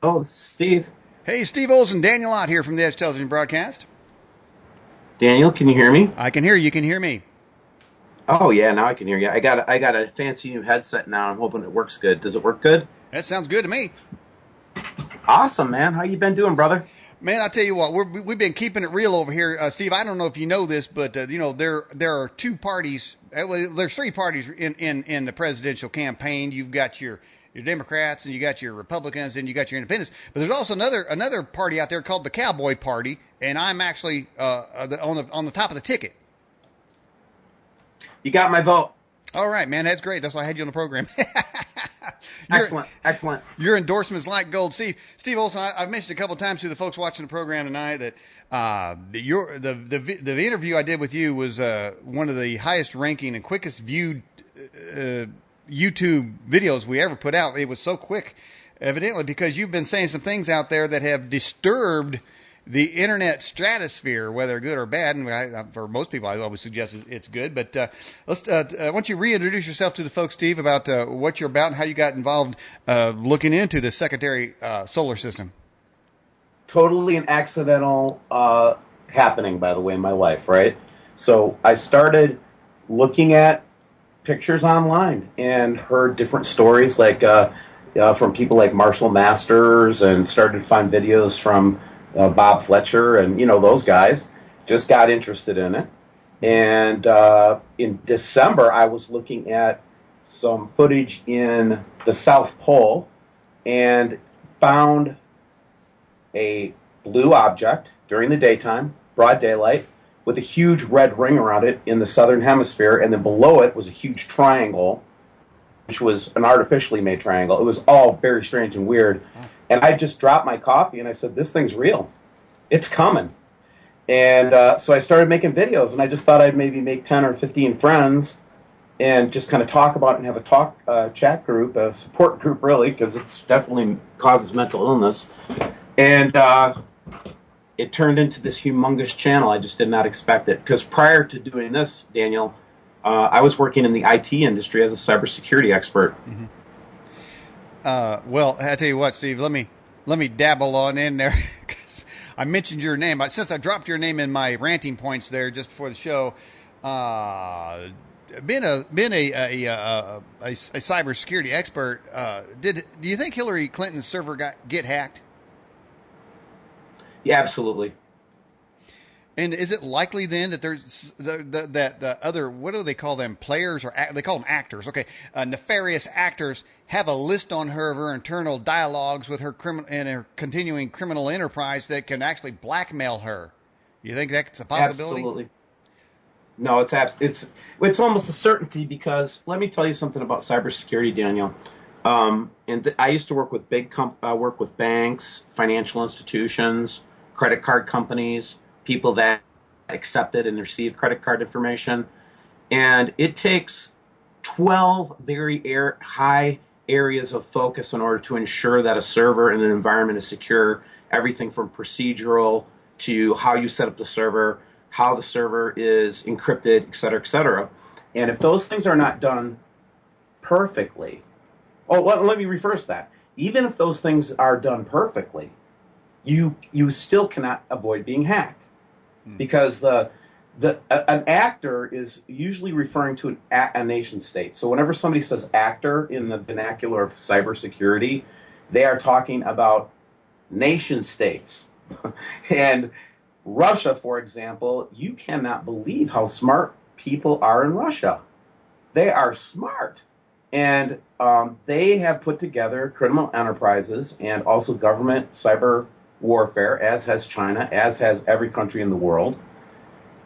Oh, Steve. Hey, Steve Olson, Daniel Ott here from the Edge Television Broadcast. Daniel, can you hear me? I can hear you. You can hear me. Oh yeah, now I can hear you. I got a fancy new headset now. I'm hoping it works good. Does it work good? That sounds good to me. Awesome, man. How you been doing, brother? Man, I tell you what, we've been keeping it real over here, Steve. I don't know if you know this, but there are two parties. Well, there's three parties in the presidential campaign. You've got your Democrats, and you got your Republicans, and you got your Independents. But there's also another party out there called the Cowboy Party, and I'm actually on the top of the ticket. You got my vote. All right, man, that's great. That's why I had you on the program. your Excellent, excellent. your endorsement's like gold, Steve. Steve Olson, I've mentioned a couple of times to the folks watching the program tonight that the interview I did with you was one of the highest ranking and quickest viewed YouTube videos we ever put out. It was so quick, evidently, because you've been saying some things out there that have disturbed the internet stratosphere, whether good or bad. And for most people, I always suggest it's good. But why don't you reintroduce yourself to the folks, Steve, about what you're about and how you got involved looking into the secondary solar system. Totally an accidental happening, by the way, in my life, right? So I started looking at pictures online and heard different stories, like from people like Marshall Masters, and started to find videos from Bob Fletcher, and those guys. Just got interested in it, and in December I was looking at some footage in the South Pole and found a blue object during the daytime, broad daylight, with a huge red ring around it in the southern hemisphere, and then below it was a huge triangle, which was an artificially made triangle. It was all very strange and weird. And I just dropped my coffee and I said, "This thing's real. It's coming." And so I started making videos, and I just thought I'd maybe make 10 or 15 friends and just kind of talk about it and have a chat group, a support group, really, because it's definitely causes mental illness. And it turned into this humongous channel. I just did not expect it. Because prior to doing this, Daniel, I was working in the IT industry as a cybersecurity expert. Mm-hmm. Well, I tell you what, Steve, let me dabble on in there. 'Cause I mentioned your name. Since I dropped your name in my ranting points there just before the show, being a cybersecurity expert, do you think Hillary Clinton's server get hacked? Yeah, absolutely. And is it likely then that there's that the other, what do they call them, players, or they call them actors? Okay, nefarious actors have a list on her of her internal dialogues with her criminal and her continuing criminal enterprise that can actually blackmail her. You think that's a possibility? Absolutely. No, it's almost a certainty, because let me tell you something about cybersecurity, Daniel. I used to work with work with banks, financial institutions, credit card companies, people that accepted and received credit card information, and it takes 12 very high areas of focus in order to ensure that a server and an environment is secure. Everything from procedural to how you set up the server, how the server is encrypted, et cetera, et cetera. And if those things are not done perfectly, let me reverse that. Even if those things are done perfectly, you still cannot avoid being hacked, because an actor is usually referring to a nation state. So whenever somebody says actor in the vernacular of cybersecurity, they are talking about nation states. And Russia, for example, you cannot believe how smart people are in Russia. They are smart. And they have put together criminal enterprises and also government cyber warfare, as has China, as has every country in the world.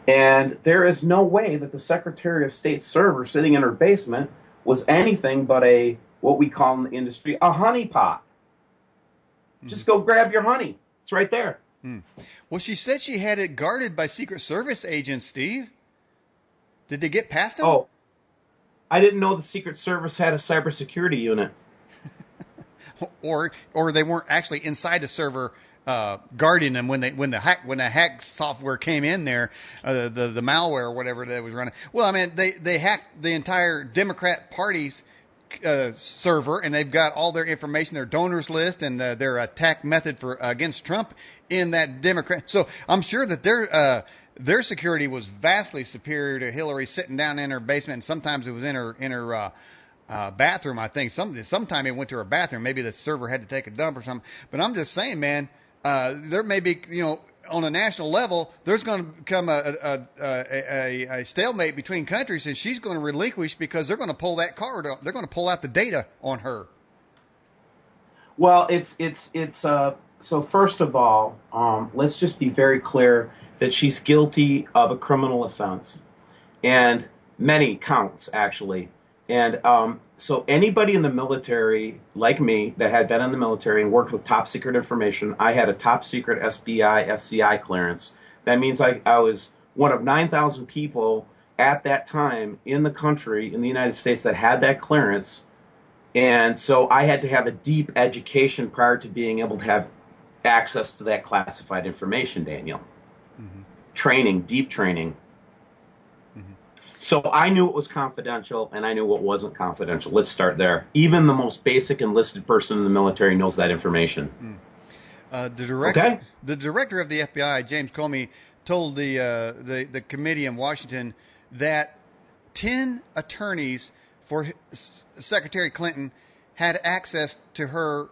And there is no way that the Secretary of State's server sitting in her basement was anything but what we call in the industry, a honeypot. Just go grab your honey. It's right there. Well, she said she had it guarded by Secret Service agents, Steve. Did they get past them? Oh, I didn't know the Secret Service had a cybersecurity unit. or they weren't actually inside the server guarding them when the hack software came in there, the malware or whatever that was running. Well, I mean, they hacked the entire Democrat Party's server, and they've got all their information, their donors list, and their attack method for against Trump in that Democrat. So I'm sure that their security was vastly superior to Hillary sitting down in her basement, and sometimes it was in her bathroom. I think sometime it went to her bathroom. Maybe the server had to take a dump or something. But I'm just saying, man, there may be, on a national level, there's going to become a stalemate between countries, and she's going to relinquish because they're going to pull that card. They're going to pull out the data on her. Well, so first of all, let's just be very clear that she's guilty of a criminal offense, and many counts actually. And so anybody in the military, like me, that had been in the military and worked with top secret information, I had a top secret SBI, SCI clearance. That means I was one of 9,000 people at that time in the country, in the United States, that had that clearance. And so I had to have a deep education prior to being able to have access to that classified information, Daniel. Mm-hmm. Training, deep training. So I knew it was confidential, and I knew what wasn't confidential. Let's start there. Even the most basic enlisted person in the military knows that information. The director of the FBI, James Comey, told the committee in Washington that 10 attorneys for Secretary Clinton had access to her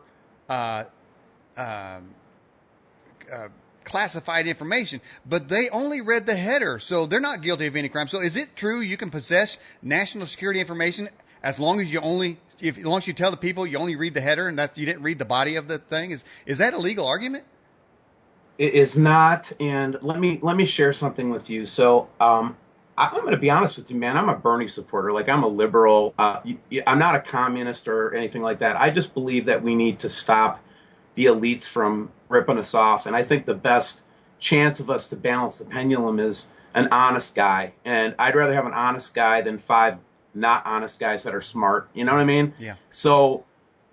classified information, but they only read the header, so they're not guilty of any crime. So is it true you can possess national security information as long as as long as you tell the people you only read the header and you didn't read the body of the thing? Is that a legal argument? It is not, and let me share something with you. So I'm going to be honest with you, man. I'm a Bernie supporter. Like, I'm a liberal. I'm not a communist or anything like that. I just believe that we need to stop the elites from ripping us off. And I think the best chance of us to balance the pendulum is an honest guy. And I'd rather have an honest guy than 5 not honest guys that are smart. You know what I mean? Yeah. So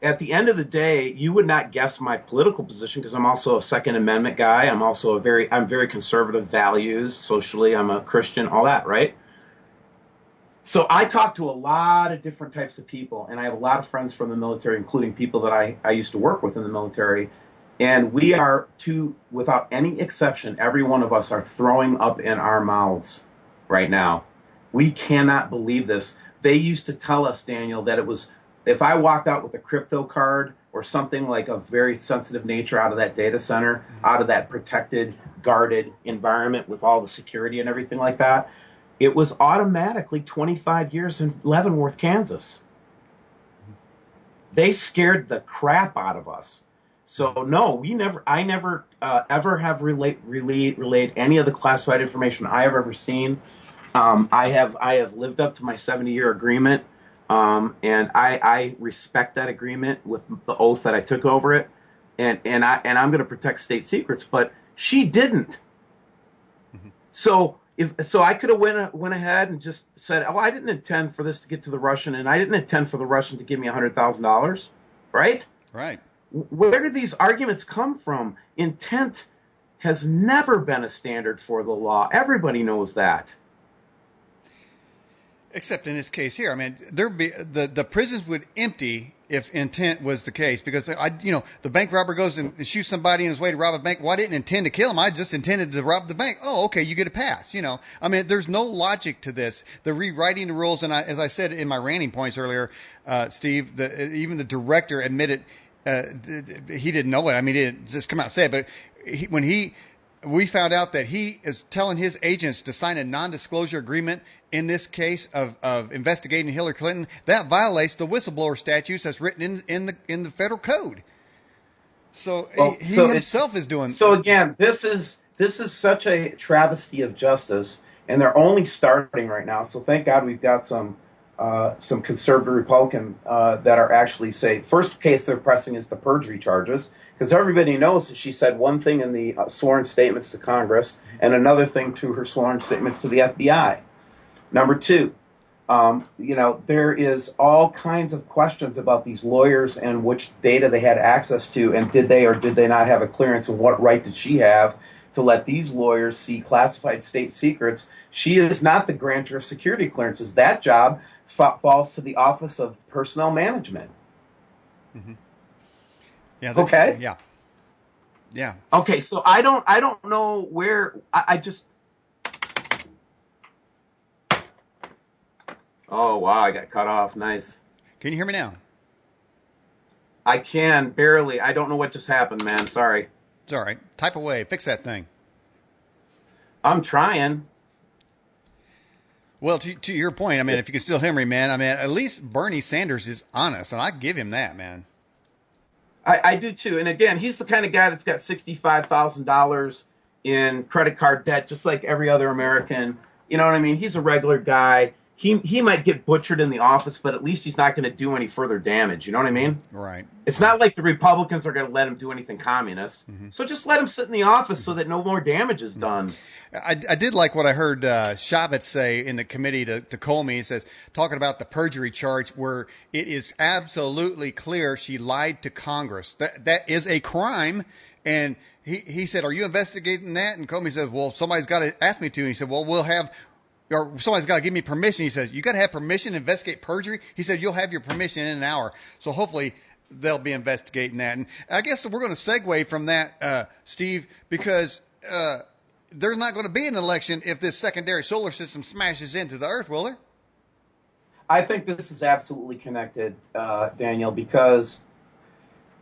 at the end of the day, you would not guess my political position, because I'm also a Second Amendment guy. I'm very conservative values socially. I'm a Christian, all that, right? So I talk to a lot of different types of people, and I have a lot of friends from the military, including people that I used to work with in the military. And we are, without any exception, every one of us are throwing up in our mouths right now. We cannot believe this. They used to tell us, Daniel, that it was, if I walked out with a crypto card or something like a very sensitive nature out of that data center, out of that protected, guarded environment with all the security and everything like that, it was automatically 25 years in Leavenworth, Kansas. They scared the crap out of us. So no, I never ever have relayed any of the classified information I have ever seen. I have lived up to my 70-year agreement, and I respect that agreement with the oath that I took over it, and I'm going to protect state secrets. But she didn't. Mm-hmm. So I could have went ahead and just said, "Oh, I didn't intend for this to get to the Russian, and I didn't intend for the Russian to give me $100,000," right? Right. Where do these arguments come from? Intent has never been a standard for the law. Everybody knows that. Except in this case here, I mean, the prisons would empty if intent was the case, because the bank robber goes and shoots somebody on his way to rob a bank. Well, I didn't intend to kill him. I just intended to rob the bank. Oh, okay, you get a pass. I mean, there's no logic to this. The rewriting the rules, and as I said in my ranting points earlier, Steve, even the director admitted he didn't know it. I mean, he didn't just come out and say it, but we found out that he is telling his agents to sign a non-disclosure agreement in this case of investigating Hillary Clinton. That violates the whistleblower statutes that's written in the federal code. So he himself is doing. So again, this is such a travesty of justice, and they're only starting right now. So thank God we've got some conservative Republican that are actually first case they're pressing is the perjury charges, because everybody knows that she said one thing in the sworn statements to Congress and another thing to her sworn statements to the FBI. Number two, there is all kinds of questions about these lawyers and which data they had access to, and did they or did they not have a clearance, and what right did she have to let these lawyers see classified state secrets? She is not the grantor of security clearances. That job falls to the Office of Personnel Management. Mm-hmm. Yeah. Okay. Yeah. Yeah. Okay. So I don't know where I just. Oh wow! I got cut off. Nice. Can you hear me now? I can barely. I don't know what just happened, man. Sorry. It's all right. Type away. Fix that thing. I'm trying. Well, to your point, I mean, if you can still hear me, man, I mean, at least Bernie Sanders is honest, and I give him that, man. I do too. And again, he's the kind of guy that's got $65,000 in credit card debt, just like every other American. You know what I mean? He's a regular guy. He might get butchered in the office, but at least he's not going to do any further damage. You know what I mean? Right. It's not like the Republicans are going to let him do anything communist. Mm-hmm. So just let him sit in the office so that no more damage is done. I did like what I heard Shabbat say in the committee to Comey. He says, talking about the perjury charge, where it is absolutely clear she lied to Congress. That is a crime. And he said, are you investigating that? And Comey says, well, somebody's got to ask me to. And he said, well, or somebody's got to give me permission. He says, you got to have permission to investigate perjury? He said, you'll have your permission in an hour. So hopefully they'll be investigating that. And I guess we're going to segue from that, Steve, because there's not going to be an election if this secondary solar system smashes into the Earth, will there? I think this is absolutely connected, Daniel, because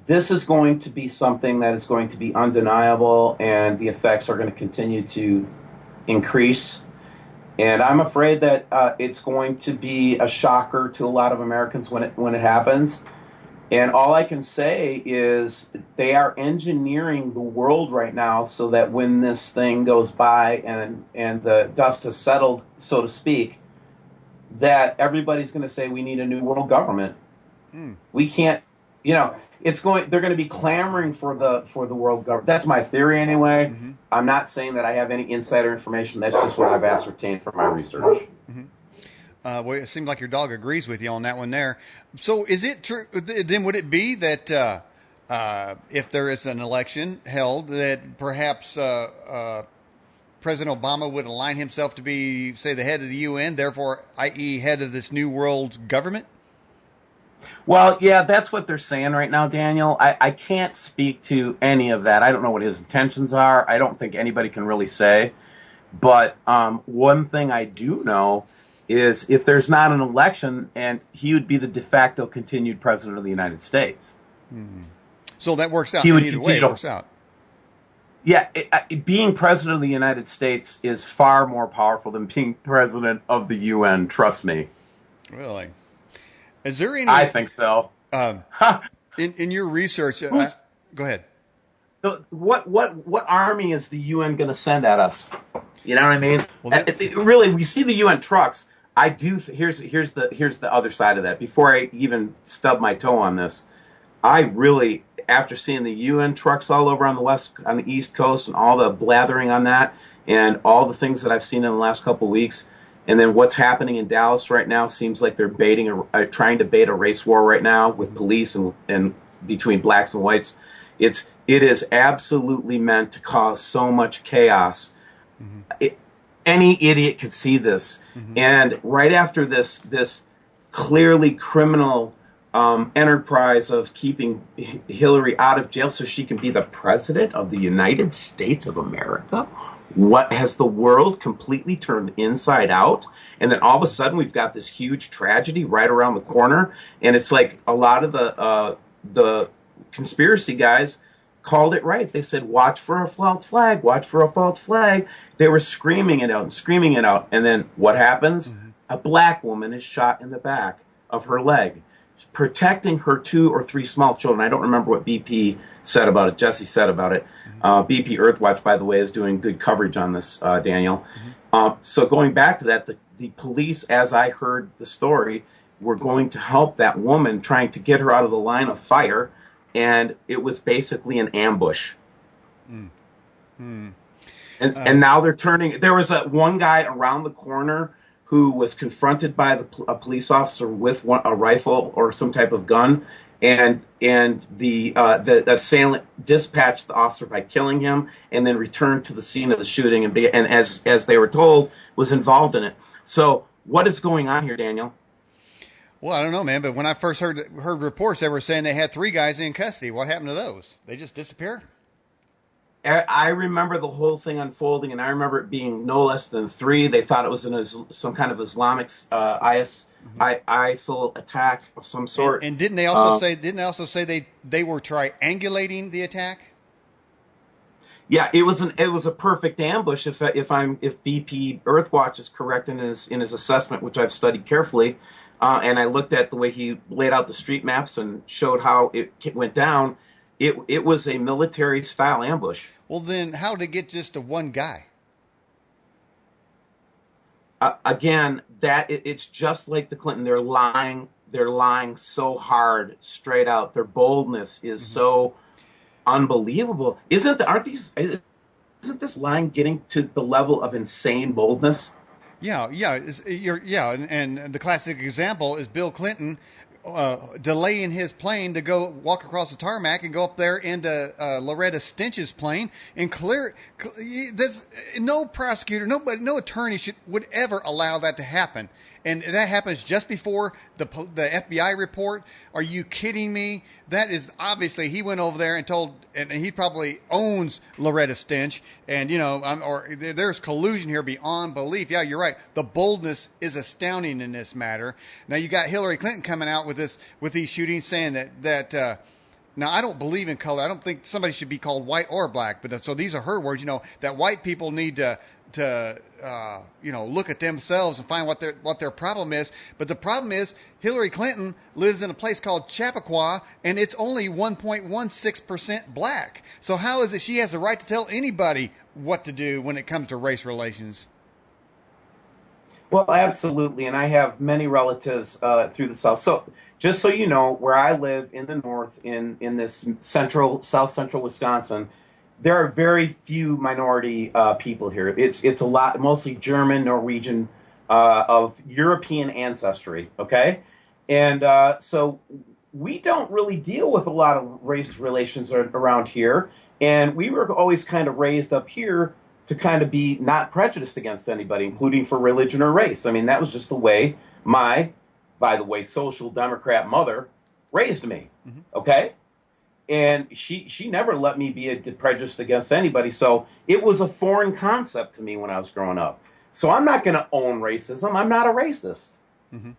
this is going to be something that is going to be undeniable, and the effects are going to continue to increase. And I'm afraid that it's going to be a shocker to a lot of Americans when it happens. And all I can say is they are engineering the world right now so that when this thing goes by and the dust has settled, so to speak, that everybody's going to say we need a new world government. We can't, they're going to be clamoring for the world government. That's my theory anyway. Mm-hmm. I'm not saying that I have any insider information. That's just what I've ascertained from my research. Mm-hmm. Well, it seems like your dog agrees with you on that one there. So is it true, then would it be that if there is an election held, that perhaps President Obama would align himself to be, say, the head of the UN, therefore, i.e. head of this new world government? Well, yeah, that's what they're saying right now, Daniel. I can't speak to any of that. I don't know what his intentions are. I don't think anybody can really say. But one thing I do know is if there's not an election, and he would be the de facto continued president of the United States. Mm-hmm. So that works out. He would Either way, it works out. Yeah, being president of the United States is far more powerful than being president of the UN. Trust me. Really? Is there any? I think so. In your research, go ahead. What army is the UN going to send at us? You know what I mean? Well, really, we see the UN trucks. I do. Here's the other side of that. Before I even stub my toe on this, I really, after seeing the UN trucks all over on the East Coast, and all the blathering on that, and all the things that I've seen in the last couple of weeks, and then what's happening in Dallas right now seems like they're trying to bait a race war right now with police and between blacks and whites. It is absolutely meant to cause so much chaos. Mm-hmm. Any idiot could see this. Mm-hmm. And right after this clearly criminal enterprise of keeping Hillary out of jail so she can be the president of the United States of America, what has the world completely turned inside out? And then all of a sudden we've got this huge tragedy right around the corner. And it's like a lot of the conspiracy guys called it right. They said, watch for a false flag, watch for a false flag. They were screaming it out and screaming it out. And then what happens? Mm-hmm. A black woman is shot in the back of her leg, protecting her 2 or 3 small children. I don't remember what BP said about it. Jesse said about it. Mm-hmm. BP Earthwatch, by the way, is doing good coverage on this, Daniel. Mm-hmm. So going back to that, the police, as I heard the story, were going to help that woman, trying to get her out of the line of fire, and it was basically an ambush. Mm-hmm. And now they're turning. There was one guy around the corner who was confronted by a police officer with a rifle or some type of gun, and the assailant dispatched the officer by killing him, and then returned to the scene of the shooting, and as they were told, was involved in it. So what is going on here, Daniel? Well, I don't know, man, but when I first heard reports, they were saying they had 3 guys in custody. What happened to those? They just disappeared? I remember the whole thing unfolding, and I remember it being no less than 3. They thought it was some kind of Islamic ISIL attack of some sort. And didn't they also say they were triangulating the attack? Yeah, it was a perfect ambush. If BP Earthwatch is correct in his assessment, which I've studied carefully, and I looked at the way he laid out the street maps and showed how it went down, it was a military style ambush. Well, then how did it get just to one guy? Again, it's just like the Clinton. They're lying. They're lying so hard, straight out. Their boldness is so unbelievable. Isn't this line getting to the level of insane boldness? Yeah, and the classic example is Bill Clinton delaying his plane to go walk across the tarmac and go up there into Loretta Stinch's plane and clear. There's no prosecutor, no attorney would ever allow that to happen. And that happens just before the FBI report. Are you kidding me? That is obviously he went over there and he probably owns Loretta Stinch. And there's collusion here beyond belief. Yeah, you're right. The boldness is astounding in this matter. Now you got Hillary Clinton coming out with these shootings, saying that. Now, I don't believe in color. I don't think somebody should be called white or black. But so these are her words. That white people need to look at themselves and find what their problem is. But the problem is Hillary Clinton lives in a place called Chappaqua, and it's only 1.16% black. So how is it she has the right to tell anybody what to do when it comes to race relations? Well, absolutely, and I have many relatives through the South. So just so you know, where I live in the North, in this South Central Wisconsin, there are very few minority people here. It's a lot, mostly German, Norwegian, of European ancestry. Okay, and so we don't really deal with a lot of race relations around here, and we were always kind of raised up here to kind of be not prejudiced against anybody, including for religion or race. I mean, that was just the way my, by the way, social democrat mother raised me. Mm-hmm. Okay. And she never let me be prejudiced against anybody. So it was a foreign concept to me when I was growing up. So I'm not going to own racism. I'm not a racist. Mm-hmm.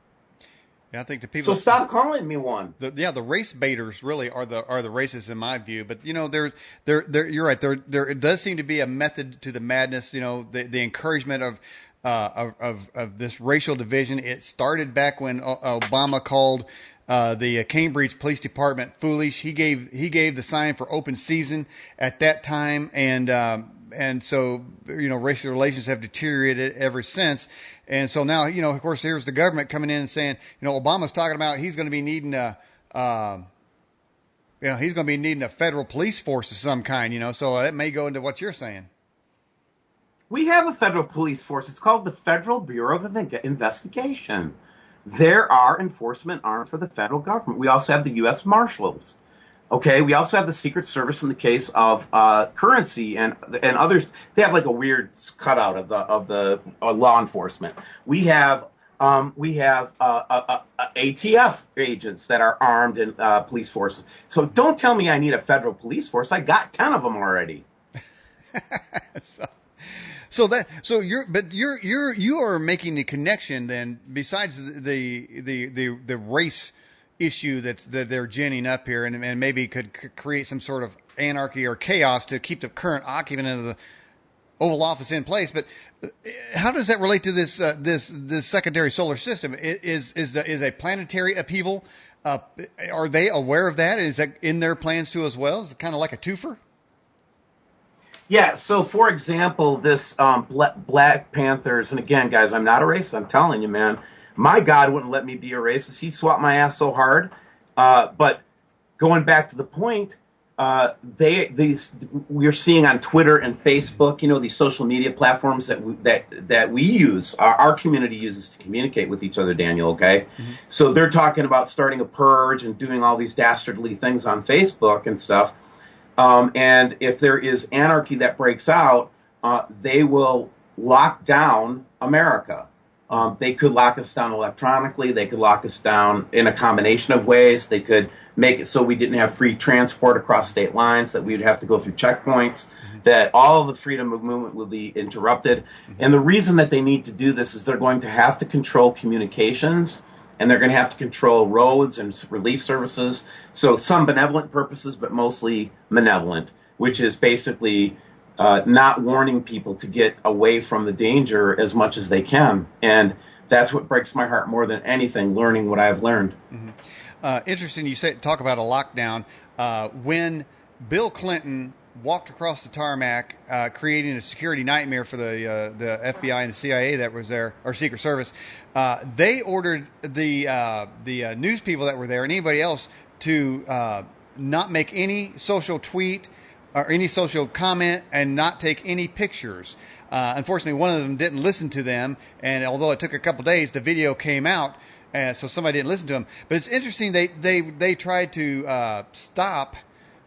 Yeah, I think the people. So stop calling me one. The race baiters really are the racists in my view. But there you're right. There it does seem to be a method to the madness. The encouragement of this racial division. It started back when Obama called the Cambridge Police Department foolish. He gave the sign for open season at that time, and so racial relations have deteriorated ever since. And so now of course here's the government coming in and saying Obama's talking about he's going to be needing he's going to be needing a federal police force of some kind. So that may go into what you're saying. We have a federal police force. It's called the Federal Bureau of Investigation. There are enforcement arms for the federal government. We also have the U.S. Marshals. Okay, we also have the Secret Service in the case of currency and others. They have like a weird cutout of the law enforcement. We have ATF agents that are armed in police forces. So don't tell me I need a federal police force. I got 10 of them already. So you are making the connection then, besides the race issue that they're ginning up here, and maybe could create some sort of anarchy or chaos to keep the current occupant of the Oval Office in place. But how does that relate to this secondary solar system? Is a planetary upheaval? Are they aware of that? Is that in their plans too as well? Is it kind of like a twofer? Yeah, so for example, this Black Panthers, and again, guys, I'm not a racist. I'm telling you, man, my God wouldn't let me be a racist. He swapped my ass so hard. But going back to the point, we're seeing on Twitter and Facebook, these social media platforms that we use, our community uses to communicate with each other, Daniel, okay? Mm-hmm. So they're talking about starting a purge and doing all these dastardly things on Facebook and stuff. And if there is anarchy that breaks out, they will lock down America. They could lock us down electronically. They could lock us down in a combination of ways. They could make it so we didn't have free transport across state lines, that we would have to go through checkpoints, that all of the freedom of movement would be interrupted. And the reason that they need to do this is they're going to have to control communications, and they're going to have to control roads and relief services. So some benevolent purposes, but mostly malevolent, which is basically not warning people to get away from the danger as much as they can. And that's what breaks my heart more than anything, learning what I've learned. Interesting you talk about a lockdown. When Bill Clinton walked across the tarmac, creating a security nightmare for the FBI and the CIA that was there, or Secret Service, they ordered the news people that were there and anybody else to not make any social tweet or any social comment and not take any pictures. Unfortunately, one of them didn't listen to them, and although it took a couple days, the video came out, so somebody didn't listen to them. But it's interesting, they tried to stop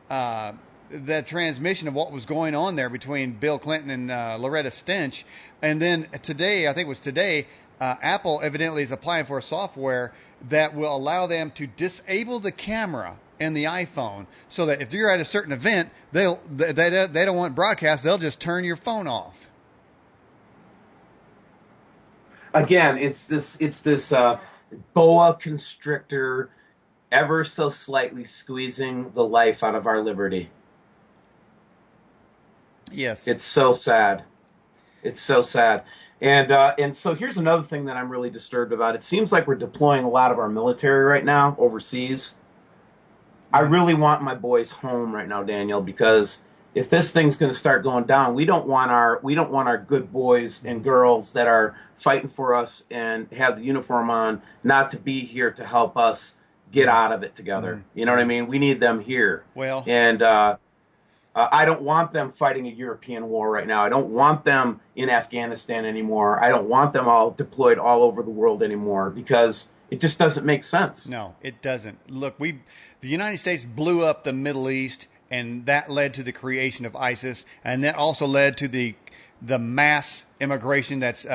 the transmission of what was going on there between Bill Clinton and Loretta Stench. And then today, I think it was today, Apple evidently is applying for a software that will allow them to disable the camera in the iPhone, so that if you're at a certain event, they don't want broadcast, they'll just turn your phone off. Again, it's this boa constrictor, ever so slightly squeezing the life out of our liberty. Yes, it's so sad. It's so sad. And so here's another thing that I'm really disturbed about. It seems like we're deploying a lot of our military right now overseas. I really want my boys home right now, Daniel, because if this thing's going to start going down, we don't want our good boys and girls that are fighting for us and have the uniform on not to be here to help us get out of it together. You know what I mean? We need them here. Well, and I don't want them fighting a European war right now. I don't want them in Afghanistan anymore. I don't want them all deployed all over the world anymore, because it just doesn't make sense. No, it doesn't. Look, the United States blew up the Middle East, and that led to the creation of ISIS, and that also led to the mass immigration that's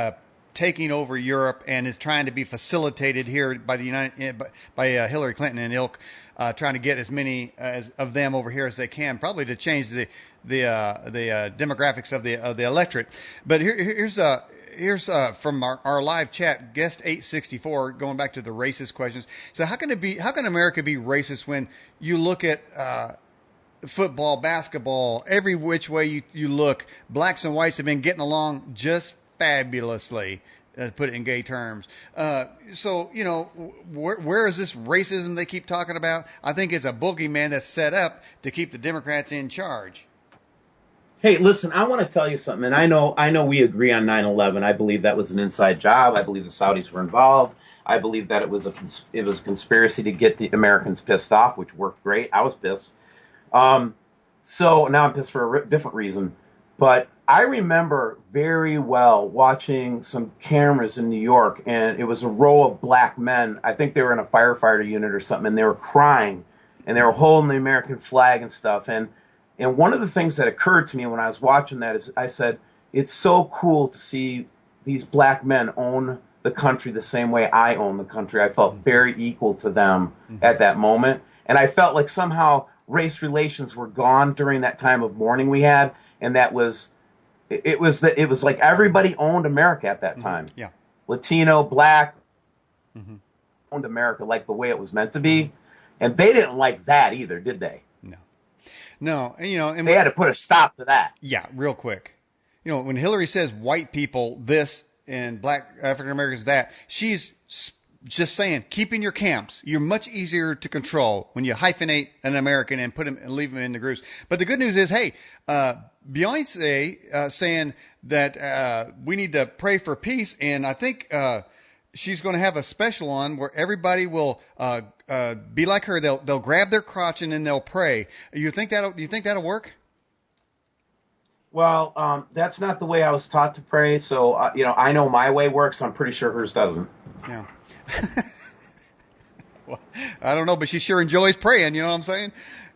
taking over Europe and is trying to be facilitated here by by Hillary Clinton and ilk, trying to get as many of them over here as they can, probably to change the demographics of the electorate. But here's from our live chat, guest 864, going back to the racist questions. So how can America be racist when you look at football, basketball, every which way you look, blacks and whites have been getting along just fabulously, to put it in gay terms. So, where is this racism they keep talking about? I think it's a boogeyman that's set up to keep the Democrats in charge. Hey, listen, I want to tell you something, and I know we agree on 9/11. I believe that was an inside job. I believe the Saudis were involved. I believe that it was a conspiracy to get the Americans pissed off, which worked great. I was pissed. So now I'm pissed for a different reason. But I remember very well watching some cameras in New York, and it was a row of black men. I think they were in a firefighter unit or something, and they were crying, and they were holding the American flag and stuff. And one of the things that occurred to me when I was watching that is I said, it's so cool to see these black men own the country the same way I own the country. I felt very equal to them at that moment. And I felt like somehow race relations were gone during that time of mourning we had. And it was like everybody owned America at that time. Yeah. Latino, black, owned America like the way it was meant to be. And they didn't like that either, did they? No, and they had to put a stop to that. Yeah, real quick. When Hillary says white people this and black African Americans that, she's just saying keep in your camps. You're much easier to control when you hyphenate an American and put him and leave him in the groups. But the good news is, hey, Beyonce saying that we need to pray for peace, and I think she's going to have a special on where everybody will be like her. They'll grab their crotch and then they'll pray. Do you think that'll work? Well, that's not the way I was taught to pray. So I know my way works. I'm pretty sure hers doesn't. Yeah. Well, I don't know, but she sure enjoys praying. You know what I'm saying?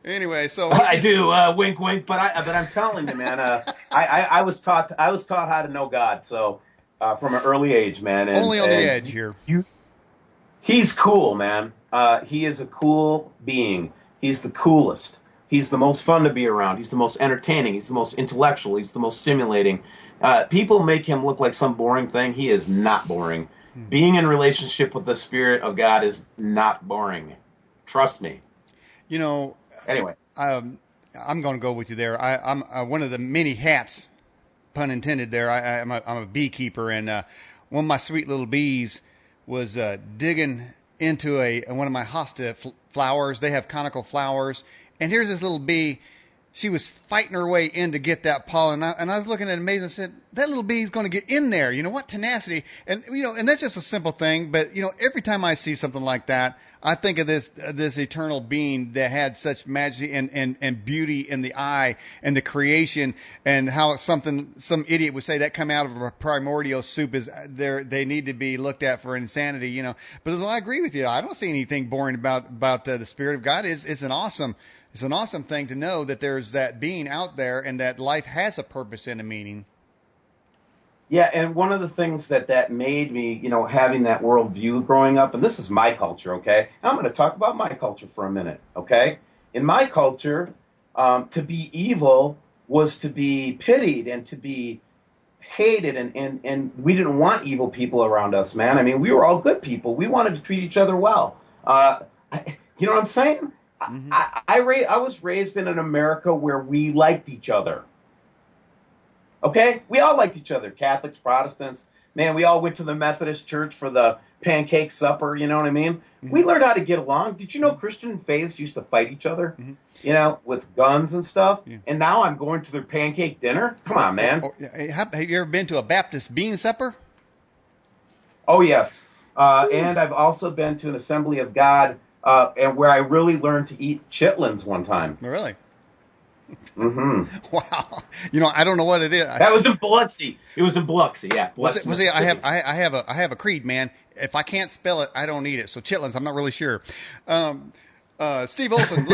Anyway, so I do. Wink, wink. But I'm telling you, man. I was taught how to know God. So from an early age, man. Only on the edge here. He's cool, man. He is a cool being. He's the coolest. He's the most fun to be around. He's the most entertaining. He's the most intellectual. He's the most stimulating. People make him look like some boring thing. He is not boring. Being in relationship with the Spirit of God is not boring. Trust me. Anyway, I'm going to go with you there. I'm one of the many hats, pun intended. There, I'm a beekeeper, and one of my sweet little bees was digging into one of my hosta flowers. They have conical flowers, and here's this little bee. She was fighting her way in to get that pollen, and I was looking at it amazed and said, that little bee is going to get in there. What tenacity. And, and that's just a simple thing. But, every time I see something like that, I think of this eternal being that had such majesty and beauty in the eye and the creation, and how some idiot would say that come out of a primordial soup is they need to be looked at for insanity, But I agree with you. I don't see anything boring about the Spirit of God. It's an awesome thing to know that there's that being out there and that life has a purpose and a meaning. Yeah, and one of the things that made me, having that worldview growing up, and this is my culture, okay? I'm going to talk about my culture for a minute, okay? In my culture, to be evil was to be pitied and to be hated, and we didn't want evil people around us, man. I mean, we were all good people. We wanted to treat each other well. You know what I'm saying? Mm-hmm. I was raised in an America where we liked each other. Okay? We all liked each other. Catholics, Protestants. Man, we all went to the Methodist church for the pancake supper, you know what I mean? Mm-hmm. We learned how to get along. Did you know Christian faiths used to fight each other, with guns and stuff? Yeah. And now I'm going to their pancake dinner? Come on, man. Have you ever been to a Baptist bean supper? Oh, yes. And I've also been to an Assembly of God and where I really learned to eat chitlins one time. Really? Mm-hmm. Wow. I don't know what it is. That was in Biloxi. It was in Biloxi, yeah. Biloxi, I have a creed, man. If I can't spell it, I don't eat it. So chitlins, I'm not really sure. Steve Olson,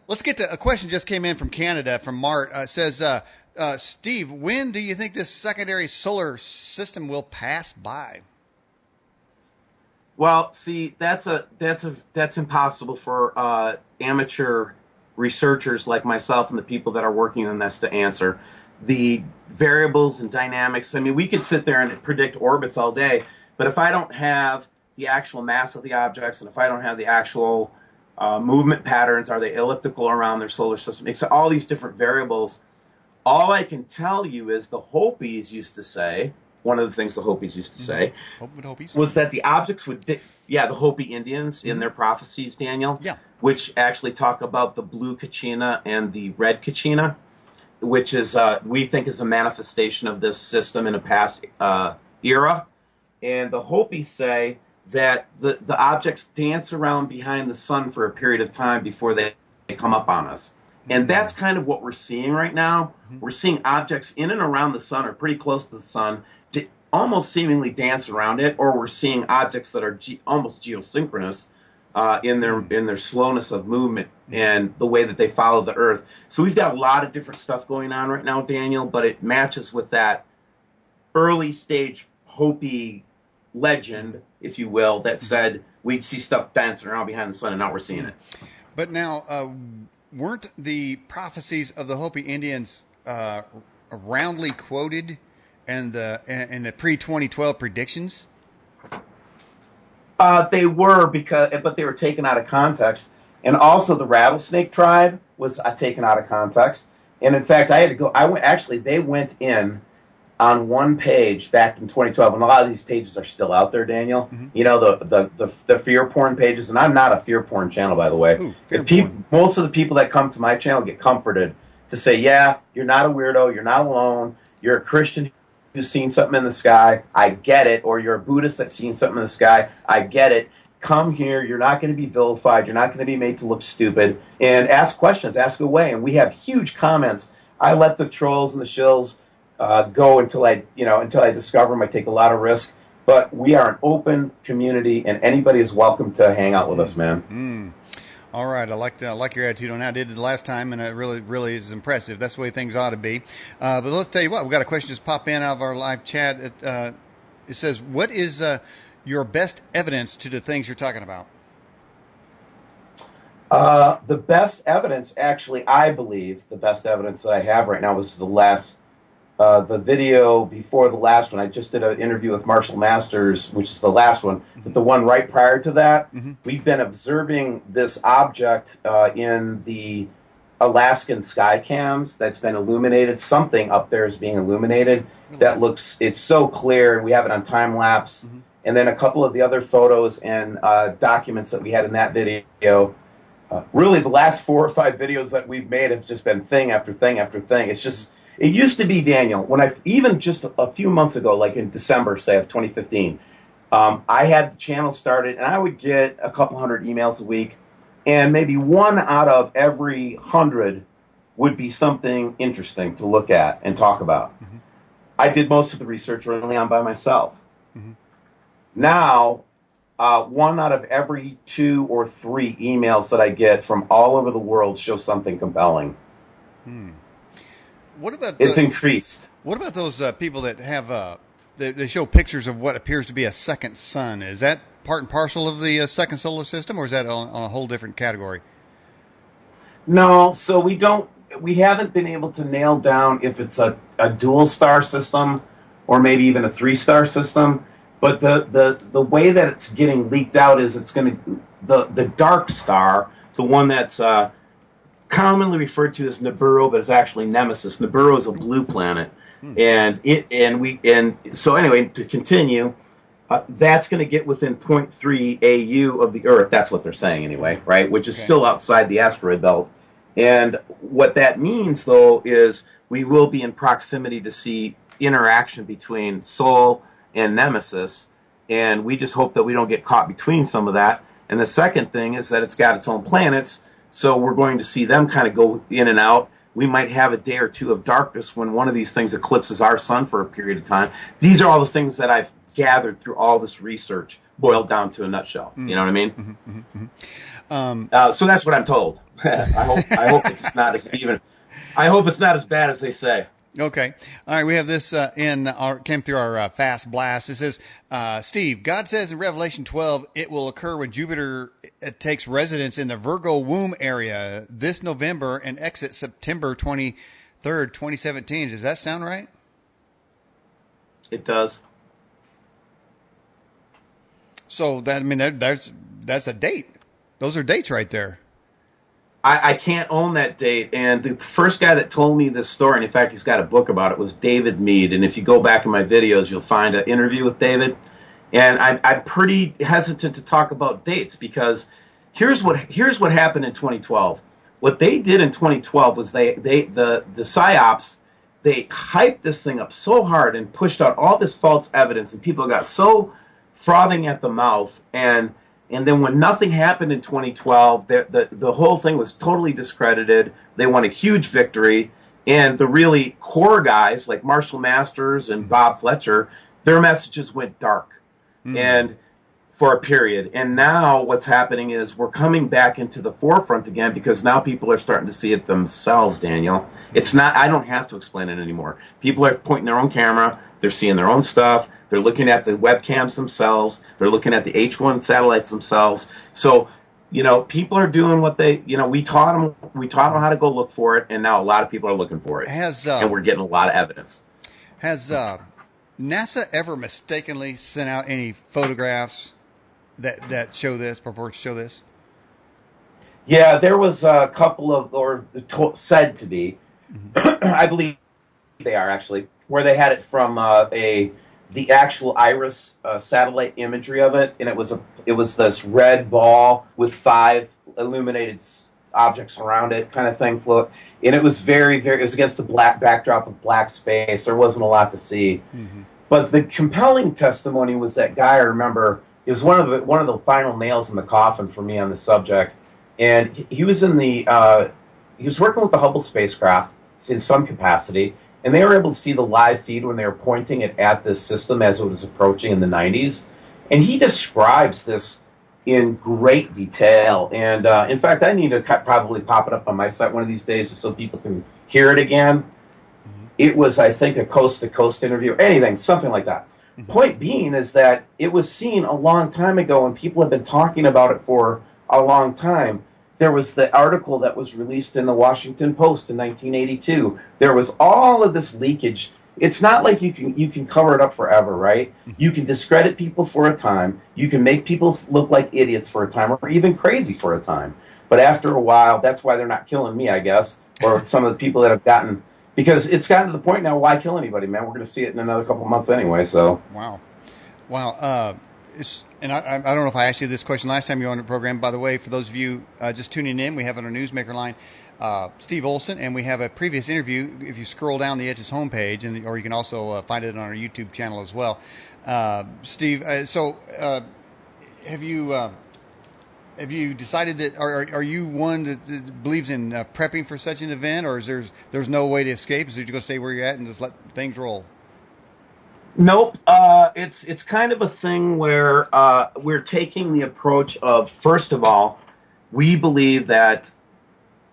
let's get to a question just came in from Canada from Mart. Says, Steve, when do you think this secondary solar system will pass by? Well, see, that's impossible for amateur researchers like myself and the people that are working on this to answer. The variables and dynamics, I mean, we could sit there and predict orbits all day, but if I don't have the actual mass of the objects, and if I don't have the actual movement patterns, are they elliptical around their solar system, it's all these different variables, all I can tell you is the Hopis used to say, one of the things the Hopis used to say was that the objects would, the Hopi Indians in their prophecies, Daniel, which actually talk about the blue Kachina and the red Kachina, which is, we think is a manifestation of this system in a past era. And the Hopis say that the objects dance around behind the sun for a period of time before they come up on us. And that's kind of what we're seeing right now. We're seeing objects in and around the sun or pretty close to the sun to almost seemingly dance around it, or we're seeing objects that are almost geosynchronous in their slowness of movement and the way that they follow the Earth. So we've got a lot of different stuff going on right now, Daniel, but it matches with that early stage Hopi legend, if you will, that said we'd see stuff dancing around behind the sun, and now we're seeing it. But now, weren't the prophecies of the Hopi Indians roundly quoted in the pre-2012 predictions? They were, but they were taken out of context. And also the rattlesnake tribe was taken out of context. And in fact, I had to go, they went in on one page back in 2012, and a lot of these pages are still out there, Daniel. Mm-hmm. The fear porn pages, and I'm not a fear porn channel, by the way. Ooh, most of the people that come to my channel get comforted to say, yeah, you're not a weirdo, you're not alone, you're a Christian who's seen something in the sky, I get it, or you're a Buddhist that's seen something in the sky, I get it. Come here, you're not going to be vilified, you're not going to be made to look stupid, and ask questions, ask away. And we have huge comments. I let the trolls and the shills go until I discover them. I take a lot of risk, but we are an open community, and anybody is welcome to hang out with us, man. All right, I like your attitude on that. I did it the last time, and it really is impressive. That's the way things ought to be. But let's tell you what, we've got a question just pop in out of our live chat. It says, what is your best evidence to the things you're talking about? The best evidence, actually, I believe, the best evidence that I have right now was the video before the last one. I just did an interview with Marshall Masters, which is the last one. But the one right prior to that, we've been observing this object in the Alaskan sky cams that's been illuminated. Something up there is being illuminated that it's so clear, and we have it on time lapse. And then a couple of the other photos and documents that we had in that video. Really, the last 4 or 5 videos that we've made have just been thing after thing after thing. It used to be, Daniel, when even just a few months ago, like in December, say, of 2015, I had the channel started, and I would get a couple hundred emails a week, and maybe 1 out of every 100 would be something interesting to look at and talk about. I did most of the research early on by myself. Now, 1 out of every 2 or 3 emails that I get from all over the world show something compelling. What about it's increased? What about those people that have they show pictures of what appears to be a second sun? Is that part and parcel of the second solar system, or is that on a whole different category? No, so we haven't been able to nail down if it's a dual star system or maybe even a 3-star system. But the way that it's getting leaked out is it's going to the dark star, the one that's commonly referred to as Nibiru, but it's actually Nemesis. Nibiru is a blue planet, so anyway, to continue, that's going to get within 0.3 AU of the Earth. That's what they're saying anyway, right? Which is still outside the asteroid belt. And what that means, though, is we will be in proximity to see interaction between Sol and Nemesis, and we just hope that we don't get caught between some of that. And the second thing is that it's got its own planets, so we're going to see them kind of go in and out. We might have a day or two of darkness when one of these things eclipses our sun for a period of time. These are all the things that I've gathered through all this research, boiled down to a nutshell. You know what I mean? So that's what I'm told. I hope it's not as bad as they say. Okay. All right. We have this came through our fast blast. It says, Steve, God says in Revelation 12, it will occur when Jupiter takes residence in the Virgo womb area this November and exits September 23rd, 2017. Does that sound right? It does. So that's a date. Those are dates right there. I can't own that date, and the first guy that told me this story, and in fact he's got a book about it, was David Mead. And if you go back in my videos, you'll find an interview with David. And I'm pretty hesitant to talk about dates because here's what happened in 2012. What they did in 2012 was the psyops, they hyped this thing up so hard and pushed out all this false evidence, and people got so frothing at the mouth. And then when nothing happened in 2012, the whole thing was totally discredited. They won a huge victory. And the really core guys like Marshall Masters and Bob Fletcher, their messages went dark and for a period. And now what's happening is we're coming back into the forefront again because now people are starting to see it themselves, Daniel. It's not, I don't have to explain it anymore. People are pointing their own camera. They're seeing their own stuff. They're looking at the webcams themselves. They're looking at the H1 satellites themselves. So, people are doing what we taught them how to go look for it, and now a lot of people are looking for it. And we're getting a lot of evidence. Has NASA ever mistakenly sent out any photographs that purport to show this? Yeah, there was a couple of, said to be, I believe they are actually, where they had it from the actual IRIS satellite imagery of it, and it was this red ball with 5 illuminated objects around it, kind of thing, float. And it was it was against the black backdrop of black space. There wasn't a lot to see. But the compelling testimony was that guy. I remember it was one of the final nails in the coffin for me on the subject. And he was he was working with the Hubble spacecraft in some capacity. And they were able to see the live feed when they were pointing it at this system as it was approaching in the 90s. And he describes this in great detail. And in fact, I need to probably pop it up on my site one of these days just so people can hear it again. Mm-hmm. It was, I think, a coast-to-coast interview, or anything, something like that. Mm-hmm. Point being is that it was seen a long time ago, and people have been talking about it for a long time. There was the article that was released in the Washington Post in 1982. There was all of this leakage. It's not like you can cover it up forever, right? You can discredit people for a time. You can make people look like idiots for a time, or even crazy for a time. But after a while, that's why they're not killing me, I guess, or some of the people that have gotten, because it's gotten to the point now, why kill anybody, man? We're going to see it in another couple of months anyway, so. Wow. And I don't know if I asked you this question last time you were on the program. By the way, for those of you just tuning in, we have on our Newsmaker line Steve Olson, and we have a previous interview. If you scroll down the Edge's homepage, or you can also find it on our YouTube channel as well. Steve, have you decided that are you one that believes in prepping for such an event, or is there's no way to escape? Is you going to stay where you're at and just let things roll? Nope. It's kind of a thing where we're taking the approach of, first of all, we believe that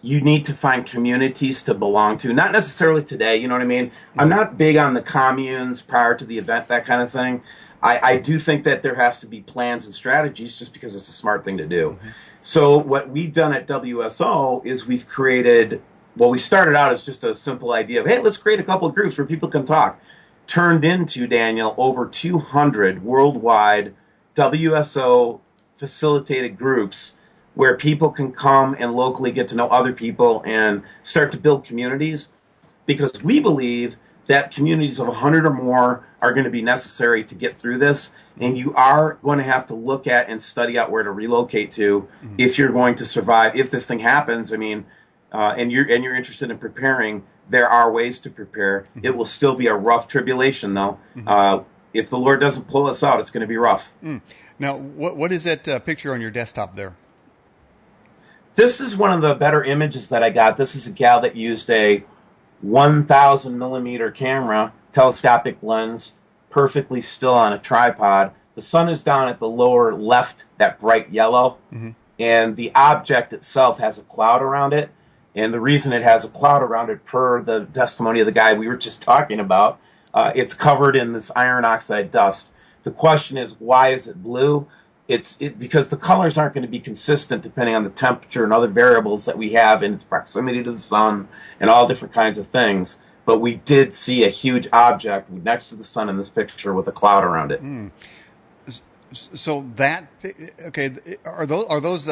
you need to find communities to belong to. Not necessarily today, you know what I mean? Mm-hmm. I'm not big on the communes prior to the event, that kind of thing. I do think that there has to be plans and strategies just because it's a smart thing to do. Mm-hmm. So what we've done at WSO is we've created, well, we started out as just a simple idea of, hey, let's create a couple of groups where people can talk. Turned into, Daniel, over 200 worldwide WSO facilitated groups where people can come and locally get to know other people and start to build communities, because we believe that communities of 100 or more are going to be necessary to get through this, and you are going to have to look at and study out where to relocate to if you're going to survive. If this thing happens, I mean, and you're interested in preparing, there are ways to prepare. Mm-hmm. It will still be a rough tribulation, though. Mm-hmm. If the Lord doesn't pull us out, it's going to be rough. Now, what is that picture on your desktop there? This is one of the better images that I got. This is a gal that used a 1,000 millimeter camera, telescopic lens, perfectly still on a tripod. The sun is down at the lower left, that bright yellow, and the object itself has a cloud around it. And the reason it has a cloud around it, per the testimony of the guy we were just talking about, it's covered in this iron oxide dust. The question is, why is it blue? It's because the colors aren't going to be consistent depending on the temperature and other variables that we have in its proximity to the sun and all different kinds of things. But we did see a huge object next to the sun in this picture with a cloud around it. So that, okay, are those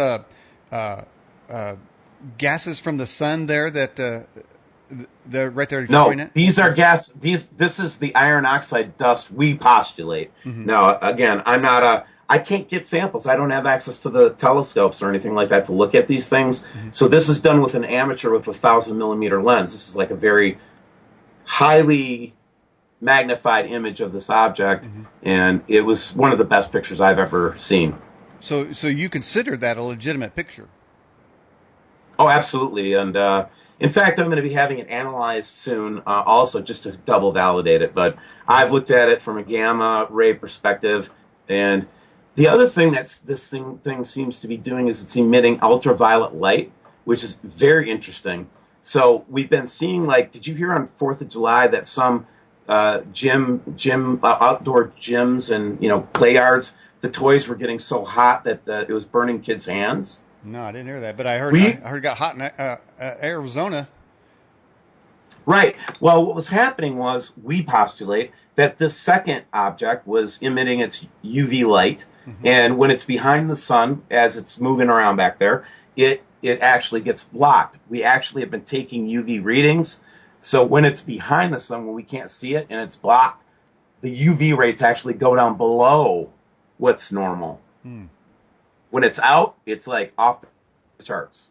gases from the sun there that the right there? No, these are gas. This is the iron oxide dust we postulate. Now, again, I can't get samples. I don't have access to the telescopes or anything like that to look at these things. So this is done with an amateur with a 1,000 millimeter lens. This is like a very highly magnified image of this object, and it was one of the best pictures I've ever seen. So you consider that a legitimate picture? Oh, absolutely. And in fact, I'm going to be having it analyzed soon, also just to double validate it. But I've looked at it from a gamma ray perspective, and the other thing that this thing seems to be doing is it's emitting ultraviolet light, which is very interesting. So we've been seeing, like, did you hear on 4th of July that some outdoor gyms and play yards, the toys were getting so hot that it was burning kids' hands? No, I didn't hear that, but I heard it got hot in Arizona. Right. Well, what was happening was, we postulate that this second object was emitting its UV light, and when it's behind the sun, as it's moving around back there, it actually gets blocked. We actually have been taking UV readings, so when it's behind the sun, when we can't see it and it's blocked, the UV rates actually go down below what's normal. When it's out, it's like off the charts.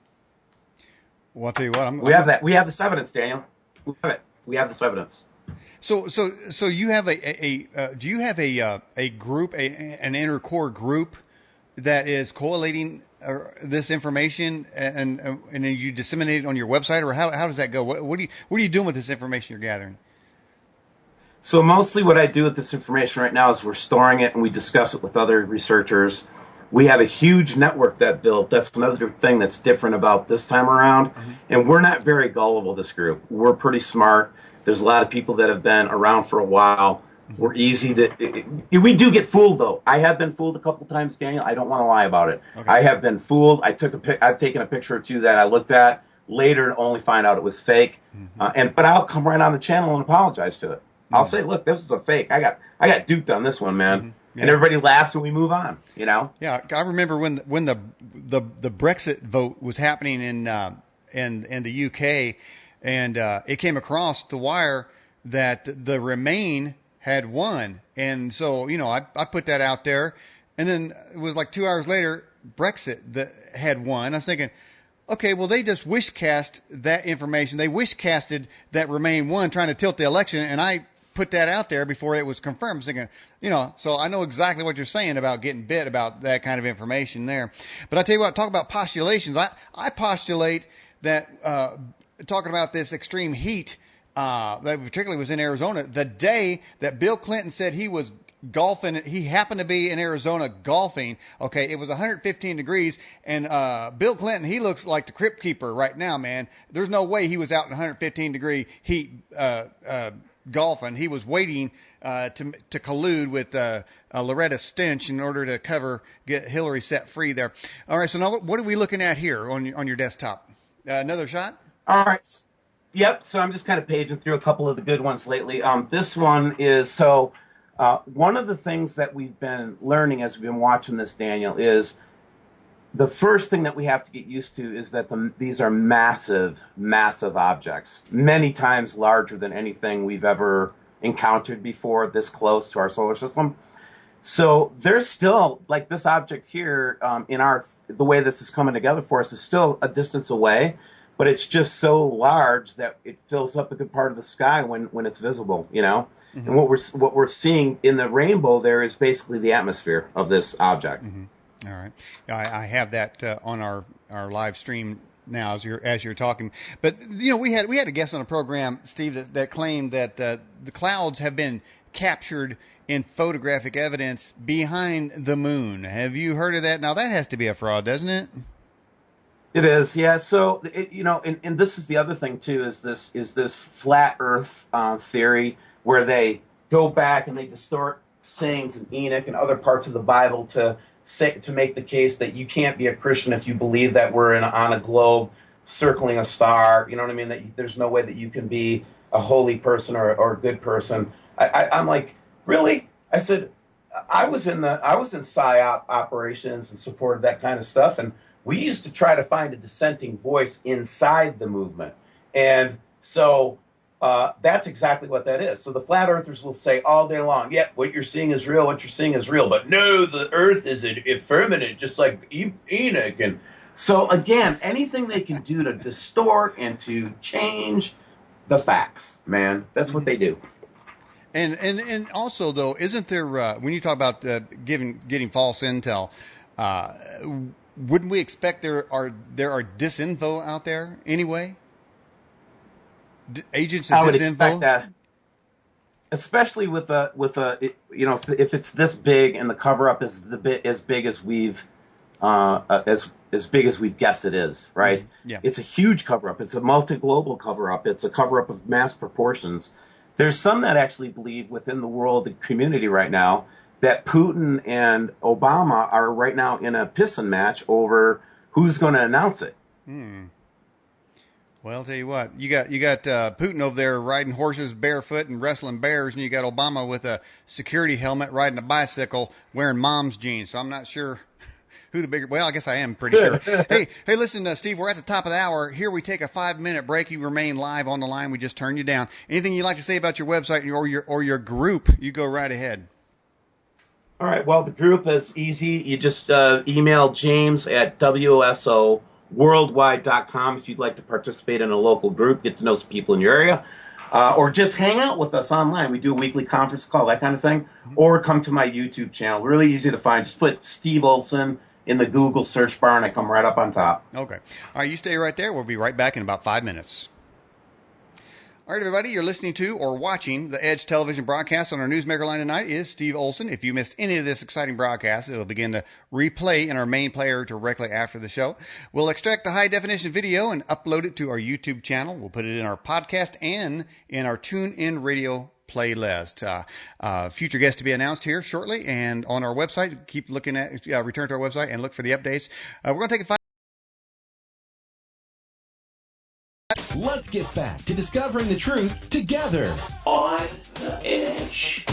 Well, I'll tell you what, we have that. We have this evidence, Daniel. We have it. We have this evidence. So you have do you have a group, an inner core group that is collating this information and you disseminate it on your website, or how does that go? What are you doing with this information you're gathering? So mostly what I do with this information right now is we're storing it and we discuss it with other researchers. We have a huge network that built. That's another thing that's different about this time around. And we're not very gullible, this group. We're pretty smart. There's a lot of people that have been around for a while. We're easy to. We do get fooled, though. I have been fooled a couple times, Daniel. I don't want to lie about it. Okay. I have been fooled. I've taken a picture or two that I looked at later to only find out it was fake. But I'll come right on the channel and apologize to it. I'll say, look, this is a fake. I got duped on this one, man. Yeah. And everybody laughs and we move on, you know? Yeah, I remember when the Brexit vote was happening in the UK, and it came across the wire that the Remain had won. And so, you know, I put that out there, and then it was like 2 hours later, Brexit had won. I was thinking, okay, well, they just wish-cast that information. They wish-casted that Remain won, trying to tilt the election, and I put that out there before it was confirmed. I was thinking, you know, so I know exactly what you're saying about getting bit about that kind of information there. But I tell you what, talk about postulations. I postulate that talking about this extreme heat that particularly was in Arizona, the day that Bill Clinton said he was golfing, he happened to be in Arizona golfing. Okay, it was 115 degrees, and Bill Clinton, he looks like the crypt keeper right now, man. There's no way he was out in 115 degree heat golfing. He was waiting to collude with Loretta Stench in order to get Hillary set free there. All right, so now what are we looking at here on your desktop? Another shot? All right. Yep. So I'm just kind of paging through a couple of the good ones lately. This one is one of the things that we've been learning as we've been watching this, Daniel, is the first thing that we have to get used to is that these are massive, massive objects, many times larger than anything we've ever encountered before, this close to our solar system. So there's still, like this object here, the way this is coming together for us is still a distance away, but it's just so large that it fills up a good part of the sky when it's visible, you know? And what we're seeing in the rainbow there is basically the atmosphere of this object. All right, I have that on our live stream now as you're talking. But you know, we had a guest on the program, Steve, that claimed that the clouds have been captured in photographic evidence behind the moon. Have you heard of that? Now that has to be a fraud, doesn't it? It is, yeah. So you know, and this is the other thing too, is this flat Earth theory where they go back and they distort sayings in Enoch and other parts of the Bible to make the case that you can't be a Christian if you believe that we're on a globe circling a star. You know what I mean? That there's no way that you can be a holy person or a good person. I'm like, really? I said, I was in PSYOP operations and supported that kind of stuff, and we used to try to find a dissenting voice inside the movement, and so that's exactly what that is. So the flat earthers will say all day long, yeah, what you're seeing is real, what you're seeing is real. But no, the earth is a firmament, just like Enoch. And so, again, anything they can do to distort and to change the facts, man, that's what they do. And also, though, isn't there, when you talk about getting false intel, wouldn't we expect there are disinfo out there anyway? Agents of disinfo? I would expect that, especially with you know, if it's this big and the cover up is as big as we've as big as we've guessed it is, right? Yeah. It's a huge cover up. It's a multi-global cover up. It's a cover up of mass proportions. There's some that actually believe within the world community right now that Putin and Obama are right now in a pissing match over who's going to announce it. Well, I'll tell you what, you got Putin over there riding horses barefoot and wrestling bears, and you got Obama with a security helmet riding a bicycle wearing mom's jeans. So I'm not sure who the bigger. Well, I guess I am pretty sure. Hey, listen, Steve, we're at the top of the hour. Here we take a 5-minute break. You remain live on the line. We just turned you down. Anything you'd like to say about your website or your group? You go right ahead. All right. Well, the group is easy. You just email James at WSOworldwide.com if you'd like to participate in a local group, get to know some people in your area, or just hang out with us online. We do a weekly conference call, that kind of thing, or come to my YouTube channel. Really easy to find. Just put Steve Olson in the Google search bar, and I come right up on top. Okay. All right, you stay right there. We'll be right back in about 5 minutes. All right, everybody, you're listening to or watching the Edge television broadcast. On our Newsmaker line tonight is Steve Olson. If you missed any of this exciting broadcast, it'll begin to replay in our main player directly after the show. We'll extract the high-definition video and upload it to our YouTube channel. We'll put it in our podcast and in our TuneIn radio playlist. Future guests to be announced here shortly, and on our website. Keep looking at, return to our website and look for the updates. We're going to take a Let's get back to discovering the truth together on The Edge.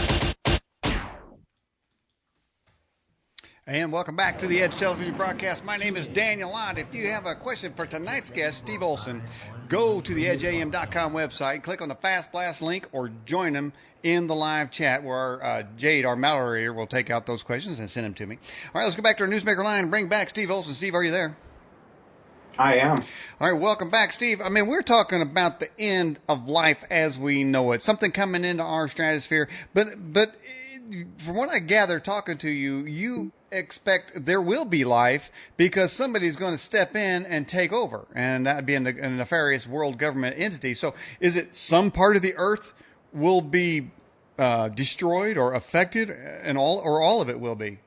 And welcome back to the Edge television broadcast. My name is Daniel Lott. If you have a question for tonight's guest, Steve Olson, go to the edgeam.com website, click on the Fast Blast link, or join them in the live chat where Jade, our moderator, will take out those questions and send them to me. All right, let's go back to our Newsmaker line and bring back Steve Olson. Steve, are you there? I am. All right, welcome back, Steve. I mean, we're talking about the end of life as we know it, something coming into our stratosphere. But from what I gather, talking to you, you expect there will be life because somebody's going to step in and take over, and that would be a nefarious world government entity. So is it some part of the Earth will be destroyed or affected, and all of it will be?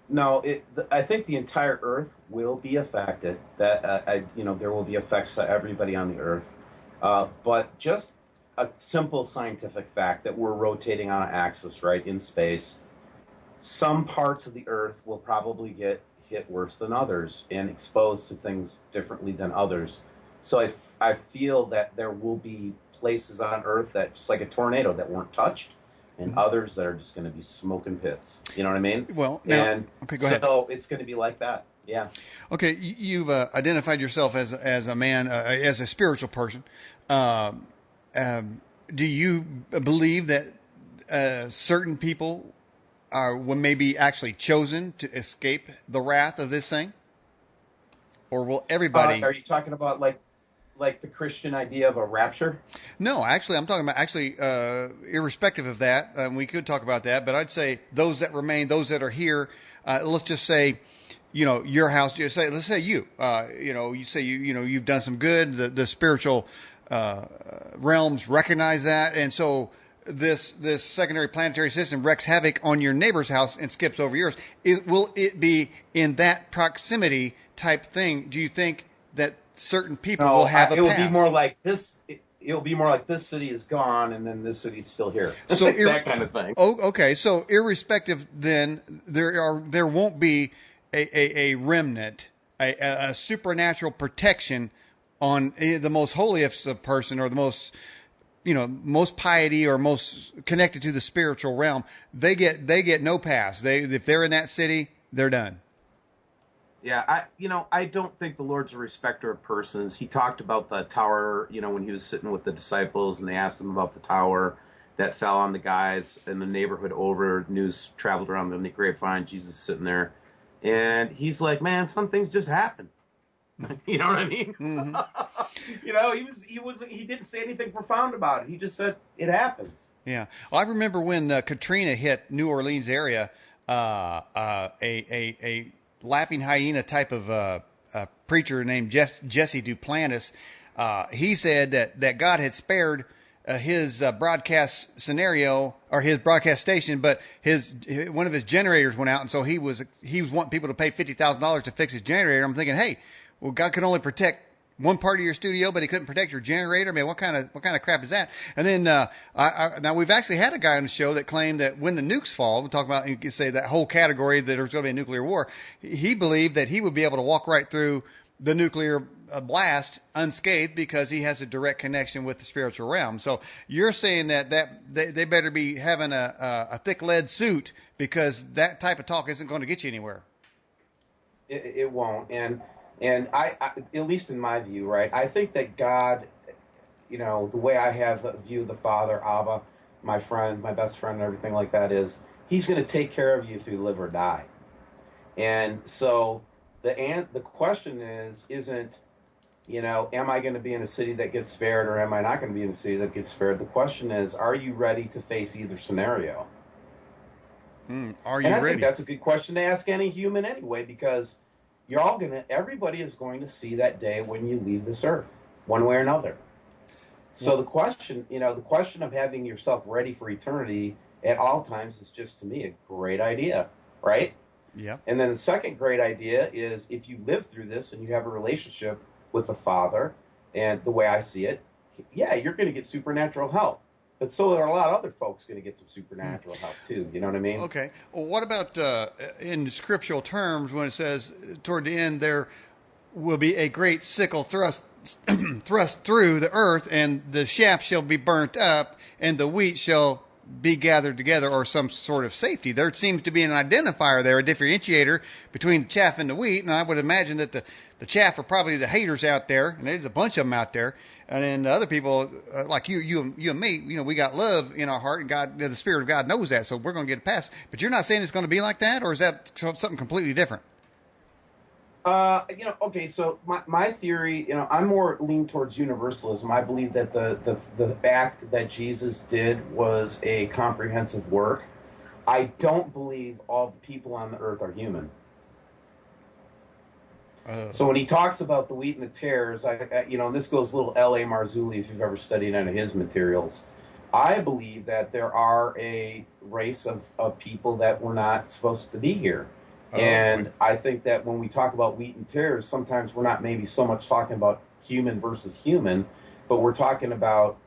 No, I think the entire Earth will be affected. That there will be effects to everybody on the Earth. But just a simple scientific fact that we're rotating on an axis, right, in space. Some parts of the Earth will probably get hit worse than others and exposed to things differently than others. So I feel that there will be places on Earth that, just like a tornado, that weren't touched, and others that are just going to be smoking pits. You know what I mean? Well, now, okay, go ahead. So it's going to be like that. Yeah. Okay, you've identified yourself as a man, as a spiritual person. Do you believe that certain people are maybe actually chosen to escape the wrath of this thing, or will everybody? Are you talking about like the Christian idea of a rapture? No, actually, I'm talking about irrespective of that. We could talk about that, but I'd say those that remain, those that are here. Let's just say, your house. Let's say you. You say you've done some good. The spiritual realms recognize that, and so this secondary planetary system wreaks havoc on your neighbor's house and skips over yours. Will it be in that proximity type thing? Do you think that certain people will have a pass? It will be more like this. It'll be more like this city is gone and then this city's still here. So that kind of thing. Oh, okay. So irrespective, then there won't be a remnant, a supernatural protection on the most holiest of person, or the most most piety or most connected to the spiritual realm. They get no pass. If they're in that city, they're done. Yeah, I don't think the Lord's a respecter of persons. He talked about the tower, when he was sitting with the disciples and they asked him about the tower that fell on the guys in the neighborhood over. News traveled around the grapevine, Jesus sitting there. And he's like, man, some things just happen. You know what I mean? Mm-hmm. He didn't say anything profound about it. He just said it happens. Yeah. Well, I remember when Katrina hit New Orleans area, a laughing hyena type of preacher named Jesse Duplantis, he said that God had spared his broadcast scenario, or his broadcast station, but one of his generators went out, and so he was wanting people to pay $50,000 to fix his generator. I'm thinking, hey, well, God could only protect one part of your studio, but he couldn't protect your generator. I mean, what kind of crap is that? And then now we've actually had a guy on the show that claimed that when the nukes fall, we're talking about, you could say that whole category that there's going to be a nuclear war. He believed that he would be able to walk right through the nuclear blast unscathed because he has a direct connection with the spiritual realm. So you're saying that they better be having a thick lead suit, because that type of talk isn't going to get you anywhere. It won't. And I, at least in my view, right, I think that God, the way I have viewed the Father, Abba, my friend, my best friend, and everything like that, is he's going to take care of you if you live or die. And so the question isn't, am I going to be in a city that gets spared, or am I not going to be in a city that gets spared? The question is, are you ready to face either scenario? Are you ready? I think that's a good question to ask any human anyway, because everybody is going to see that day when you leave this earth, one way or another. So the question of having yourself ready for eternity at all times is just to me a great idea, right? Yeah. And then the second great idea is if you live through this and you have a relationship with the Father, and the way I see it, yeah, you're going to get supernatural help. But so are a lot of other folks going to get some supernatural help too. You know what I mean? Okay. Well, what about in scriptural terms when it says toward the end there will be a great sickle thrust thrust through the earth, and the shaft shall be burnt up, and the wheat shall be gathered together, or some sort of safety. There seems to be an identifier there, a differentiator between the chaff and the wheat, and I would imagine that the chaff are probably the haters out there, and there's a bunch of them out there. And then the other people, like you and me, we got love in our heart, and God, the Spirit of God knows that, so we're going to get it past. But you're not saying it's going to be like that, or is that something completely different? Okay, so my theory, I'm more lean towards universalism. I believe that the act that Jesus did was a comprehensive work. I don't believe all the people on the earth are human. So when he talks about the wheat and the tares, and this goes a little L.A. Marzulli if you've ever studied any of his materials. I believe that there are a race of people that were not supposed to be here. And I think that when we talk about wheat and tares, sometimes we're not maybe so much talking about human versus human, but we're talking about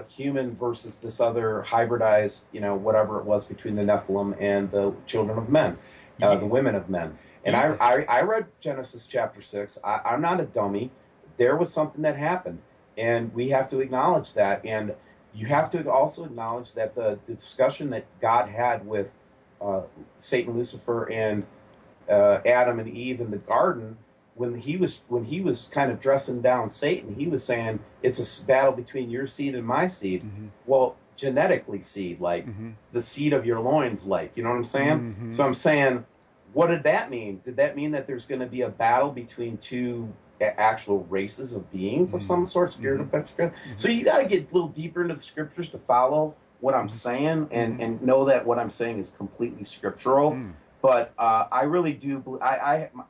human versus this other hybridized, whatever it was between the Nephilim and the children of men, the women of men. And I read Genesis chapter 6. I'm not a dummy. There was something that happened, and we have to acknowledge that. And you have to also acknowledge that the discussion that God had with Satan, Lucifer, and Adam and Eve in the garden, when he was kind of dressing down Satan, he was saying it's a battle between your seed and my seed. Mm-hmm. Well, genetically seed, like the seed of your loins, like, you know what I'm saying? Mm-hmm. So I'm saying, what did that mean? Did that mean that there's going to be a battle between two actual races of beings of some sort, spirit of spirit? So you got to get a little deeper into the scriptures to follow what I'm saying and know that what I'm saying is completely scriptural. But I really do.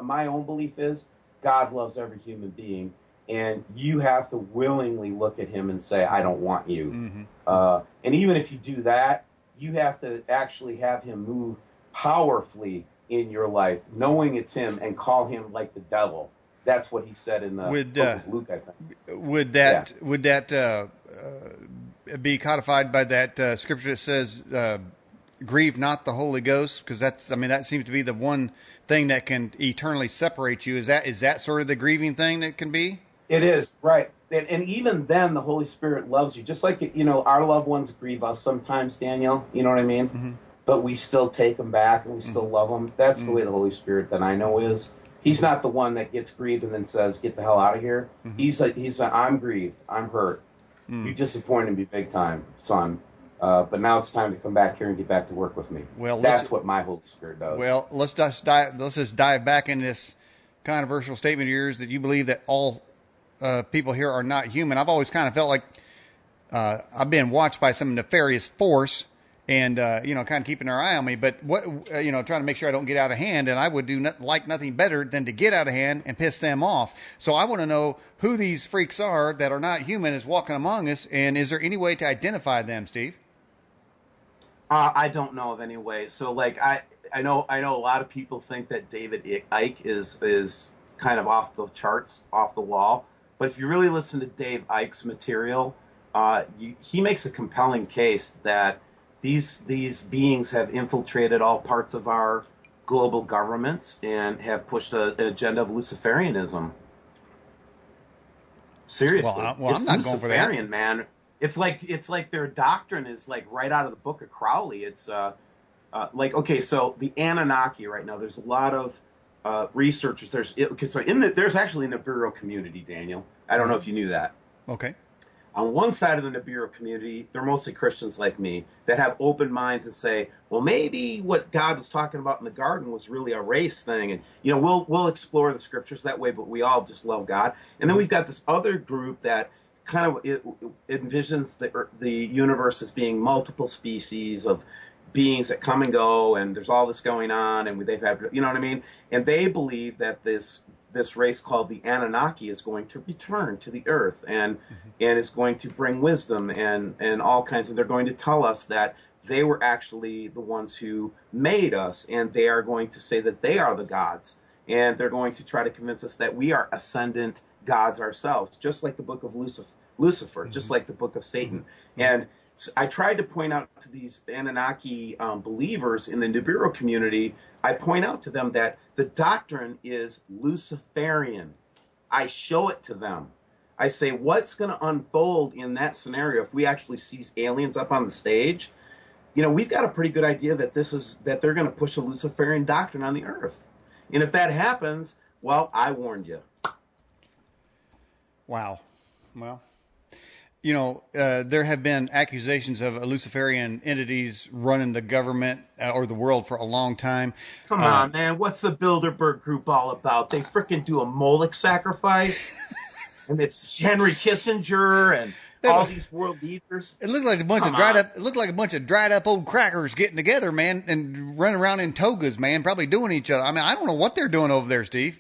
My own belief is God loves every human being, and you have to willingly look at him and say, I don't want you. And even if you do that, you have to actually have him move powerfully in your life, knowing it's him, and call him like the devil. That's what he said in the book of Luke, I think. Would that be codified by that scripture that says, grieve not the Holy Ghost? Because that seems to be the one thing that can eternally separate you. Is that sort of the grieving thing that can be? It is, right. And even then, the Holy Spirit loves you. Just like, our loved ones grieve us sometimes, Daniel. You know what I mean? Mm-hmm. But we still take them back, and we still love them. That's the way the Holy Spirit that I know is. He's not the one that gets grieved and then says, get the hell out of here. He's like, I'm grieved. I'm hurt. You disappointed me big time, son. But now it's time to come back here and get back to work with me. Well, that's what my Holy Spirit does. Well, let's just dive back in this controversial statement of yours that you believe that all people here are not human. I've always kind of felt like I've been watched by some nefarious force, and kind of keeping their eye on me. But trying to make sure I don't get out of hand, and I would do nothing better than to get out of hand and piss them off. So I want to know who these freaks are that are not human is walking among us, and is there any way to identify them, Steve? I don't know of any way. So, like, I know a lot of people think that David Icke is kind of off the charts, off the wall. But if you really listen to Dave Icke's material, he makes a compelling case that these beings have infiltrated all parts of our global governments and have pushed an agenda of Luciferianism. Seriously, well, I'm not going for that, man. It's like their doctrine is like right out of the book of Crowley. It's okay. So the Anunnaki right now, there's a lot of researchers. There's actually a Nibiru community, Daniel. I don't know if you knew that. Okay. On one side of the Nibiru community, they're mostly Christians like me that have open minds and say, well, maybe what God was talking about in the garden was really a race thing. And, we'll explore the scriptures that way, but we all just love God. And then we've got this other group that kind of envisions the universe as being multiple species of beings that come and go, and there's all this going on, and they've had, you know what I mean? And they believe that this race called the Anunnaki is going to return to the earth, and is going to bring wisdom and all kinds of, they're going to tell us that they were actually the ones who made us, and they are going to say that they are the gods, and they're going to try to convince us that we are ascendant gods ourselves, just like the book of Lucifer, just like the book of Satan. And so I tried to point out to these Anunnaki believers in the Nibiru community, I point out to them that the doctrine is Luciferian. I show it to them. I say, what's going to unfold in that scenario if we actually see aliens up on the stage? You know, we've got a pretty good idea that that they're going to push a Luciferian doctrine on the earth. And if that happens, well, I warned you. Wow. Well, you know, there have been accusations of Luciferian entities running the government or the world for a long time. Come on, man. What's the Bilderberg group all about? They freaking do a Moloch sacrifice. And it's Henry Kissinger and all these world leaders. It looked like a bunch of dried up. It looked like a bunch of dried up old crackers getting together, man, and running around in togas, man, probably doing each other. I mean, I don't know what they're doing over there, Steve.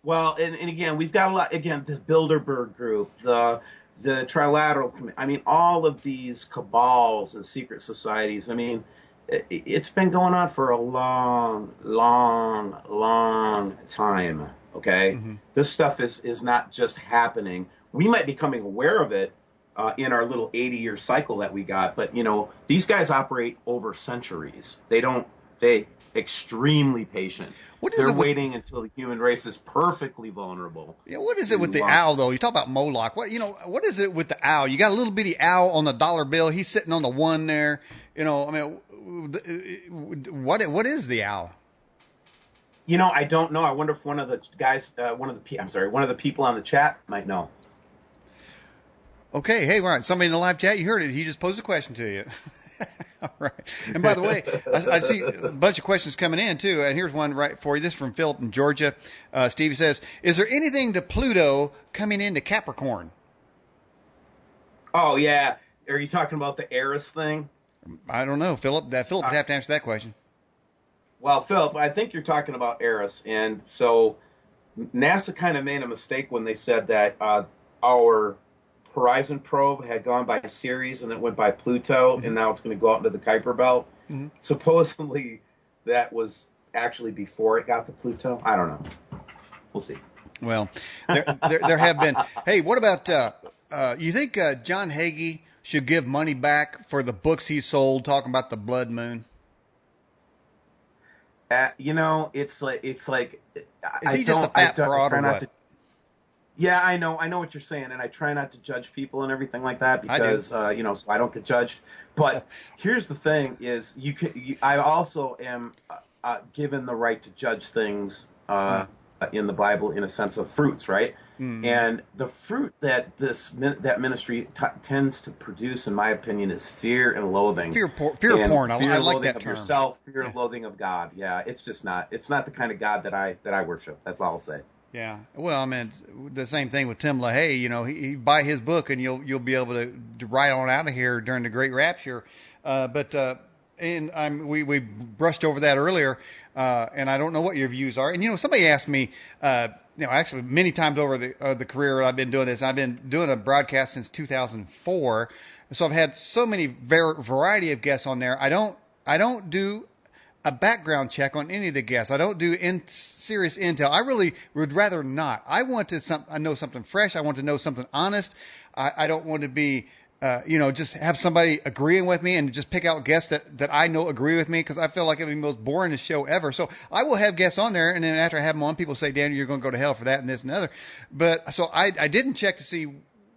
Well, and again, we've got a lot. Again, this Bilderberg group, the Trilateral Committee. I mean, all of these cabals and secret societies. I mean, it's been going on for a long, long, long time. Okay, this stuff is not just happening. We might be becoming aware of it in our little 80-year cycle that we got, but you know, these guys operate over centuries. They extremely patient. They're waiting until the human race is perfectly vulnerable. Yeah, what is it with the owl though? You talk about Moloch. What is it with the owl? You got a little bitty owl on the dollar bill. He's sitting on the one there. You know, I mean, what is the owl? You know, I don't know. I wonder if one of the guys, one of the people on the chat might know. Okay, hey, all right. Somebody in the live chat, you heard it. He just posed a question to you. All right. And by the way, I see a bunch of questions coming in too. And here's one right for you. This is from Philip in Georgia. Steve says, "Is there anything to Pluto coming into Capricorn?" Oh yeah, are you talking about the Eris thing? I don't know, Philip. Philip would have to answer that question. Well, Philip, I think you're talking about Eris, and so NASA kind of made a mistake when they said that our Horizon probe had gone by Ceres and it went by Pluto, and now it's going to go out into the Kuiper Belt. Supposedly, that was actually before it got to Pluto. I don't know. We'll see. Well, there have been. Hey, what about you think John Hagee should give money back for the books he sold talking about the blood moon? You know, it's like is he just a fat fraud or what? Yeah, I know what you're saying, and I try not to judge people and everything like that because you know, so I don't get judged. But here's the thing: is I also am given the right to judge things in the Bible in a sense of fruits, right? And the fruit that that ministry tends to produce, in my opinion, is fear and loathing. Fear porn. I like that term. Yourself, fear and loathing of God. Yeah, it's just not. It's not the kind of God that I worship. That's all I'll say. Yeah. Well, I mean, the same thing with Tim LaHaye. You know, he buy his book and you'll be able to ride on out of here during the Great Rapture. And we brushed over that earlier, and I don't know what your views are. And you know, somebody asked me, actually many times over the career I've been doing this. I've been doing a broadcast since 2004, so I've had so many variety of guests on there. I don't do a background check on any of the guests. I don't do serious intel. I really would rather not. I want to I know something fresh. I want to know something honest. I don't want to be, just have somebody agreeing with me and just pick out guests that I know agree with me, because I feel like it'd be the most boringest show ever. So I will have guests on there, and then after I have them on, people say, "Daniel, you're going to go to hell for that and this and the other." But so I didn't check to see,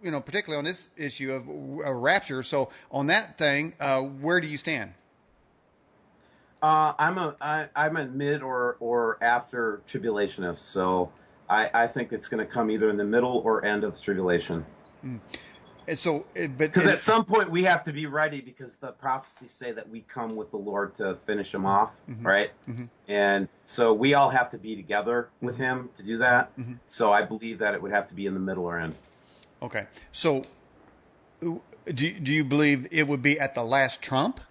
particularly on this issue of rapture. So on that thing, where do you stand? I'm a mid or after tribulationist, so I think it's going to come either in the middle or end of the tribulation. And so, because at some point we have to be ready, because the prophecies say that we come with the Lord to finish him off, right? And so we all have to be together with him to do that. So I believe that it would have to be in the middle or end. Okay. So do you believe it would be at the last trump?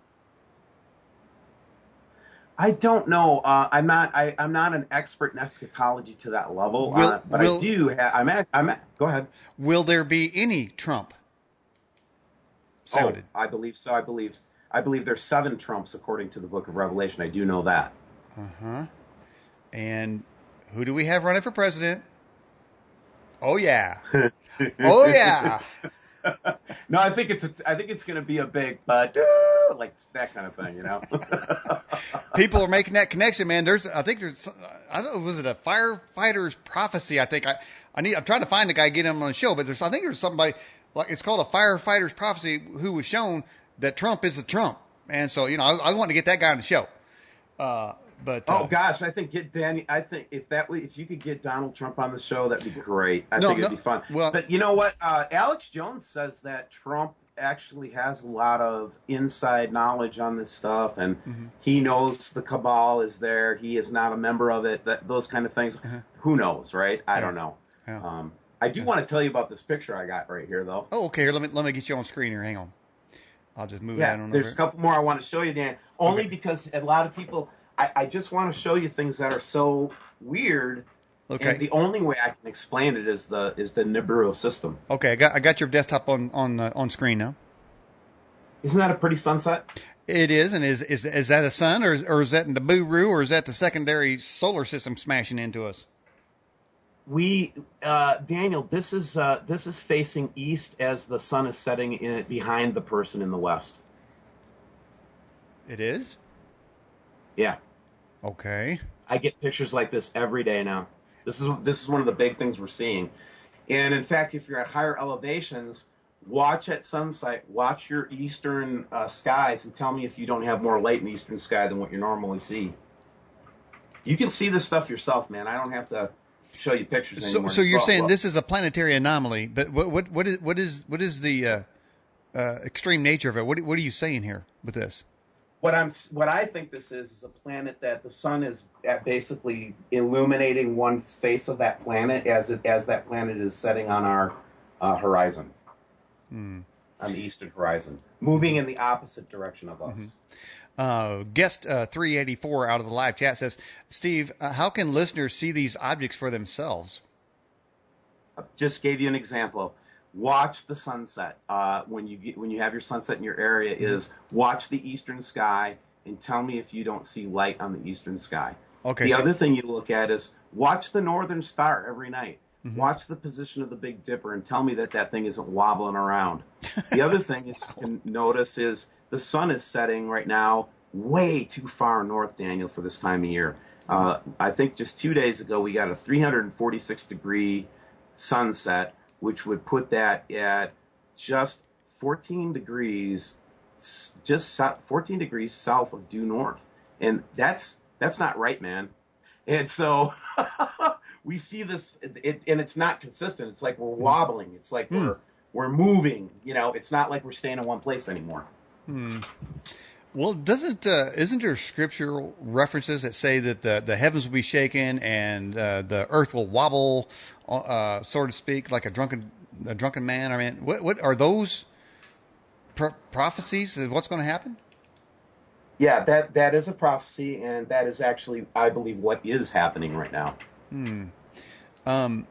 I don't know. I'm not an expert in eschatology to that level, Will but I will do. Go ahead. will there be any Trump Oh, sounded? I believe so. I believe there's seven Trumps according to the Book of Revelation. I do know that. Uh-huh. And who do we have running for president? Oh yeah. Oh yeah. No, I think it's going to be a big but like that kind of thing, you know. People are making that connection, man. I think there's, I don't know, was it a firefighter's prophecy? I'm trying to find the guy, get him on the show, but I think there's somebody, like, it's called a firefighter's prophecy, who was shown that Trump is a Trump. And so, I want to get that guy on the show. Oh gosh, I think get Danny. I think if you could get Donald Trump on the show, that'd be great. I think it'd be fun. Well, but you know what? Alex Jones says that Trump actually has a lot of inside knowledge on this stuff, and he knows the cabal is there. He is not a member of it. Those kind of things. Who knows, right? I don't know. Yeah. I do want to tell you about this picture I got right here, though. Oh, okay. Here, let me get you on screen here. Hang on. I'll just move that on there's over. a couple more I want to show you, Dan. Only because a lot of people. I just want to show you things that are so weird. Okay. And the only way I can explain it is the Nibiru system. Okay, I got your desktop on screen now. Isn't that a pretty sunset? It is, and is that a sun, or is that in the Nibiru, or is that the secondary solar system smashing into us? Daniel, this is facing east as the sun is setting in behind the person in the west. It is? Yeah. Okay. I get pictures like this every day now. This is one of the big things we're seeing. And in fact, if you're at higher elevations, watch at sunset, watch your eastern skies, and tell me if you don't have more light in the eastern sky than what you normally see. You can see this stuff yourself, man. I don't have to show you pictures anymore. So you're saying this is a planetary anomaly, but what is the extreme nature of it? What are you saying here with this? What I think this is a planet that the sun is basically illuminating one face of that planet as that planet is setting on our horizon, on the eastern horizon, moving in the opposite direction of us. Guest 384 out of the live chat says, Steve, how can listeners see these objects for themselves? I just gave you an example. Watch the sunset. When you have your sunset in your area, is watch the eastern sky and tell me if you don't see light on the eastern sky. Okay. The other thing you look at is watch the northern star every night. Watch the position of the Big Dipper and tell me that thing isn't wobbling around. The other thing you can notice is the sun is setting right now way too far north, Daniel, for this time of year. I think just 2 days ago we got a 346-degree sunset, which would put that at just 14 degrees, just 14 degrees south of due north. And that's not right, man. And so we see this, and it's not consistent. It's like we're wobbling. It's like we're moving. It's not like we're staying in one place anymore. Well, isn't there scriptural references that say that the heavens will be shaken and the earth will wobble, so to speak, like a drunken man? I mean, what are those prophecies of what's going to happen? Yeah, that is a prophecy, and that is actually, I believe, what is happening right now. Now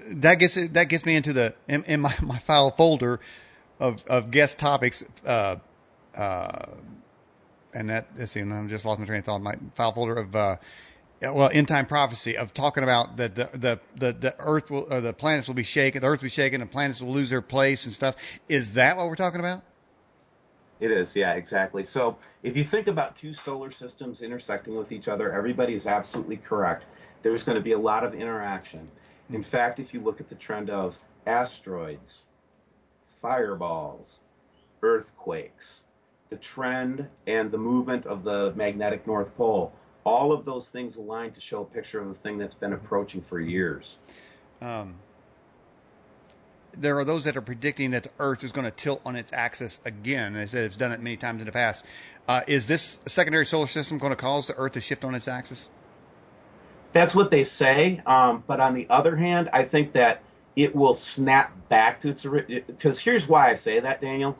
that gets me into in my file folder of guest topics, and let's see, I just lost my train of thought. My file folder of end time prophecy, of talking about that the earth will, or the planets will be shaken, the earth will be shaken, and planets will lose their place and stuff. Is that what we're talking about? It is, yeah, exactly. So if you think about two solar systems intersecting with each other, everybody is absolutely correct. There's going to be a lot of interaction. In fact, if you look at the trend of asteroids, fireballs, earthquakes, the trend and the movement of the magnetic North Pole, all of those things align to show a picture of a thing that's been approaching for years. There are those that are predicting that the Earth is going to tilt on its axis again. They said it's done it many times in the past. Is this secondary solar system going to cause the Earth to shift on its axis? That's what they say. But on the other hand, I think that it will snap back to its original. Because here's why I say that, Daniel.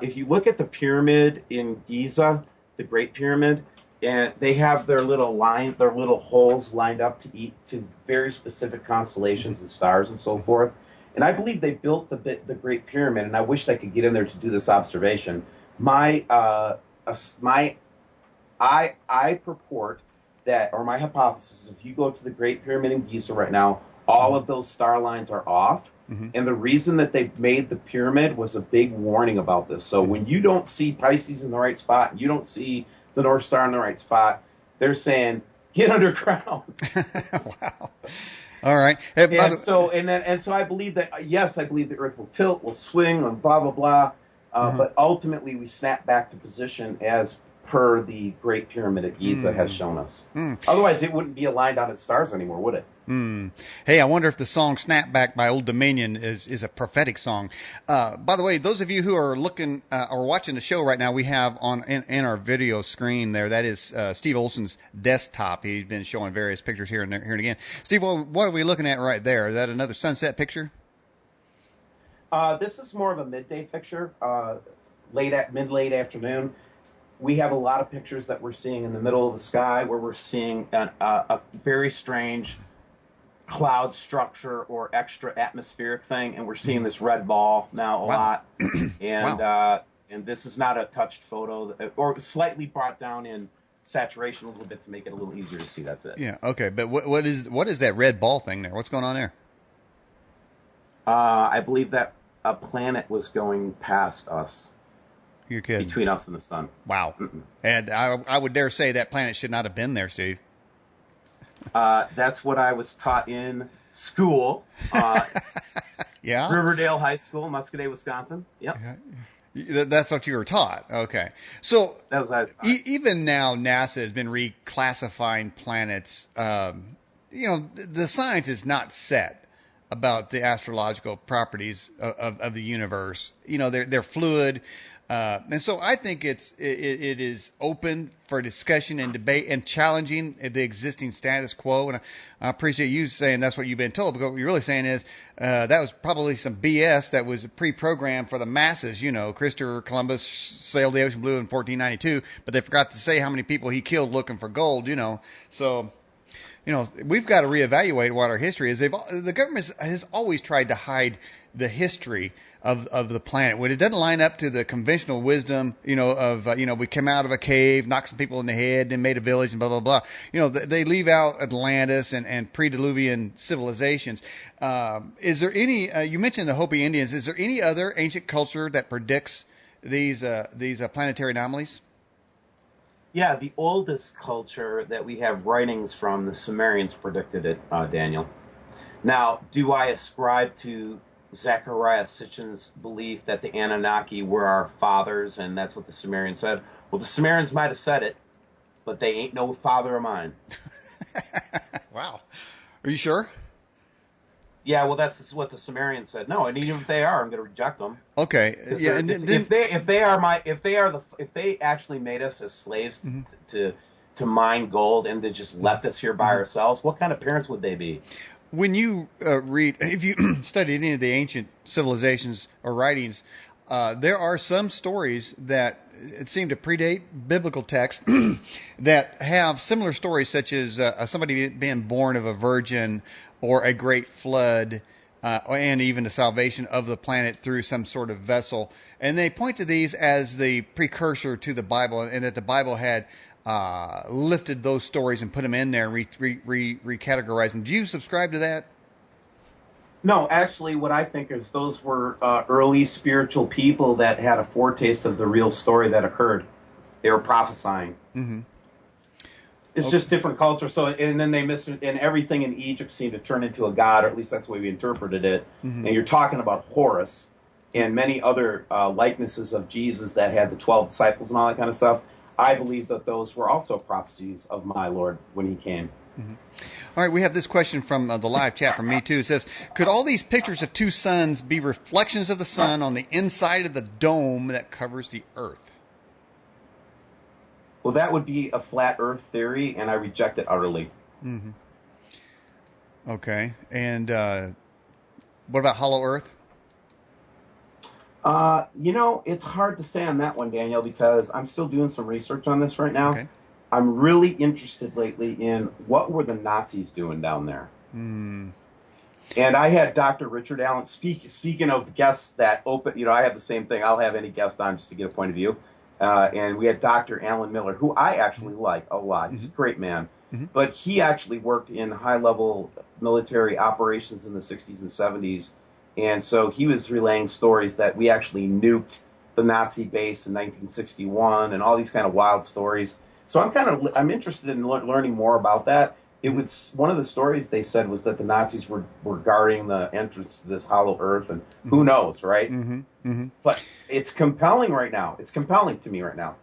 If you look at the pyramid in Giza, the Great Pyramid, and they have their little holes lined up to very specific constellations and stars and so forth. And I believe they built the Great Pyramid, and I wished I could get in there to do this observation. My I purport that, or my hypothesis is, if you go to the Great Pyramid in Giza right now, all of those star lines are off. And the reason that they made the pyramid was a big warning about this. So when you don't see Pisces in the right spot, and you don't see the North Star in the right spot, they're saying, get underground. Wow. All right. So I believe that, yes, I believe the Earth will tilt, will swing, and blah, blah, blah. But ultimately, we snap back to position as per the Great Pyramid at Giza has shown us. Otherwise, it wouldn't be aligned on its stars anymore, would it? Hey, I wonder if the song Snapback by Old Dominion is a prophetic song. By the way, those of you who are looking or watching the show right now, we have in our video screen there, that is Steve Olson's desktop. He's been showing various pictures here and again. Steve, what are we looking at right there? Is that another sunset picture? This is more of a midday picture, mid-late afternoon. We have a lot of pictures that we're seeing in the middle of the sky where we're seeing a very strange cloud structure or extra atmospheric thing, and we're seeing this red ball now a lot. And and this is not a touched photo, or slightly brought down in saturation a little bit to make it a little easier to see. That's it. Yeah. Okay. But what is that red ball thing there? What's going on there? I believe that a planet was going past us. You're kidding. Between us and the sun. Wow. And I would dare say that planet should not have been there, Steve. That's what I was taught in school. Yeah. Riverdale High School, Muscadet, Wisconsin. Yep. That's what you were taught. Okay. So that was what I was taught. Even now, NASA has been reclassifying planets. The science is not set about the astrological properties of the universe. They're fluid. And so I think it is open for discussion and debate and challenging the existing status quo. And I appreciate you saying that's what you've been told, because what you're really saying is that was probably some BS that was pre-programmed for the masses. Christopher Columbus sailed the ocean blue in 1492, but they forgot to say how many people he killed looking for gold. So we've got to reevaluate what our history is. The government has always tried to hide the history of the planet when it doesn't line up to the conventional wisdom, we came out of a cave, knocked some people in the head, and made a village, and blah blah blah. They leave out Atlantis and pre-Diluvian civilizations. Is there any? You mentioned the Hopi Indians. Is there any other ancient culture that predicts these planetary anomalies? Yeah, the oldest culture that we have writings from, the Sumerians predicted it, Daniel. Now, do I ascribe to Zechariah Sitchin's belief that the Anunnaki were our fathers, and that's what the Sumerians said? Well, the Sumerians might have said it, but they ain't no father of mine. Wow. Are you sure? Yeah, well, that's what the Sumerians said. No, and even if they are, I'm going to reject them. Okay. Yeah. If they actually made us as slaves to mine gold and they just left us here by ourselves, what kind of parents would they be? When you read, if you studied any of the ancient civilizations or writings, there are some stories that it seem to predate biblical texts that have similar stories, such as somebody being born of a virgin, or a great flood, and even the salvation of the planet through some sort of vessel. And they point to these as the precursor to the Bible, and that the Bible had lifted those stories and put them in there and recategorized them. Do you subscribe to that? No, actually, what I think is those were early spiritual people that had a foretaste of the real story that occurred. They were prophesying. Mm-hmm. It's just different culture. So, and then they missed it, and everything in Egypt seemed to turn into a god, or at least that's the way we interpreted it. Mm-hmm. And you're talking about Horus and many other likenesses of Jesus that had the 12 disciples and all that kind of stuff. I believe that those were also prophecies of my Lord when he came. Mm-hmm. All right, we have this question from the live chat from me too. It says, could all these pictures of two suns be reflections of the sun on the inside of the dome that covers the earth? Well, that would be a flat earth theory, and I reject it utterly. Mm-hmm. Okay. And what about hollow earth? It's hard to say on that one, Daniel, because I'm still doing some research on this right now. Okay. I'm really interested lately in what were the Nazis doing down there. Hmm. And I had Dr. Richard Allen speaking of guests that open, I have the same thing. I'll have any guest on just to get a point of view. And we had Dr. Alan Miller, who I actually like a lot. He's a great man. Mm-hmm. But he actually worked in high level military operations in the 60s and 70s. And so he was relaying stories that we actually nuked the Nazi base in 1961 and all these kind of wild stories. So I'm interested in learning more about that. It was one of the stories they said was that the Nazis were guarding the entrance to this hollow earth, and who knows, right? Mm-hmm. Mm-hmm. But it's compelling right now. It's compelling to me right now.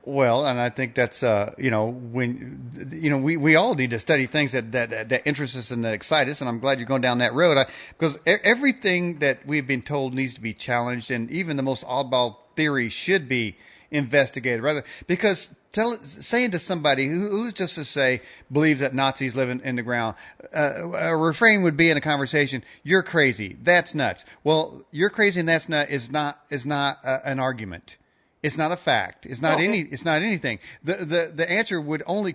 Well, and I think that's we all need to study things that interest us and that excite us, and I'm glad you're going down that road because everything that we've been told needs to be challenged, and even the most oddball theories should be investigated. Rather, because saying to somebody who's just to say believes that Nazis live in the ground, a refrain would be in a conversation, "You're crazy. That's nuts." Well, "You're crazy and that's nuts" is not an argument. It's not a fact. It's not it's not anything. The answer could only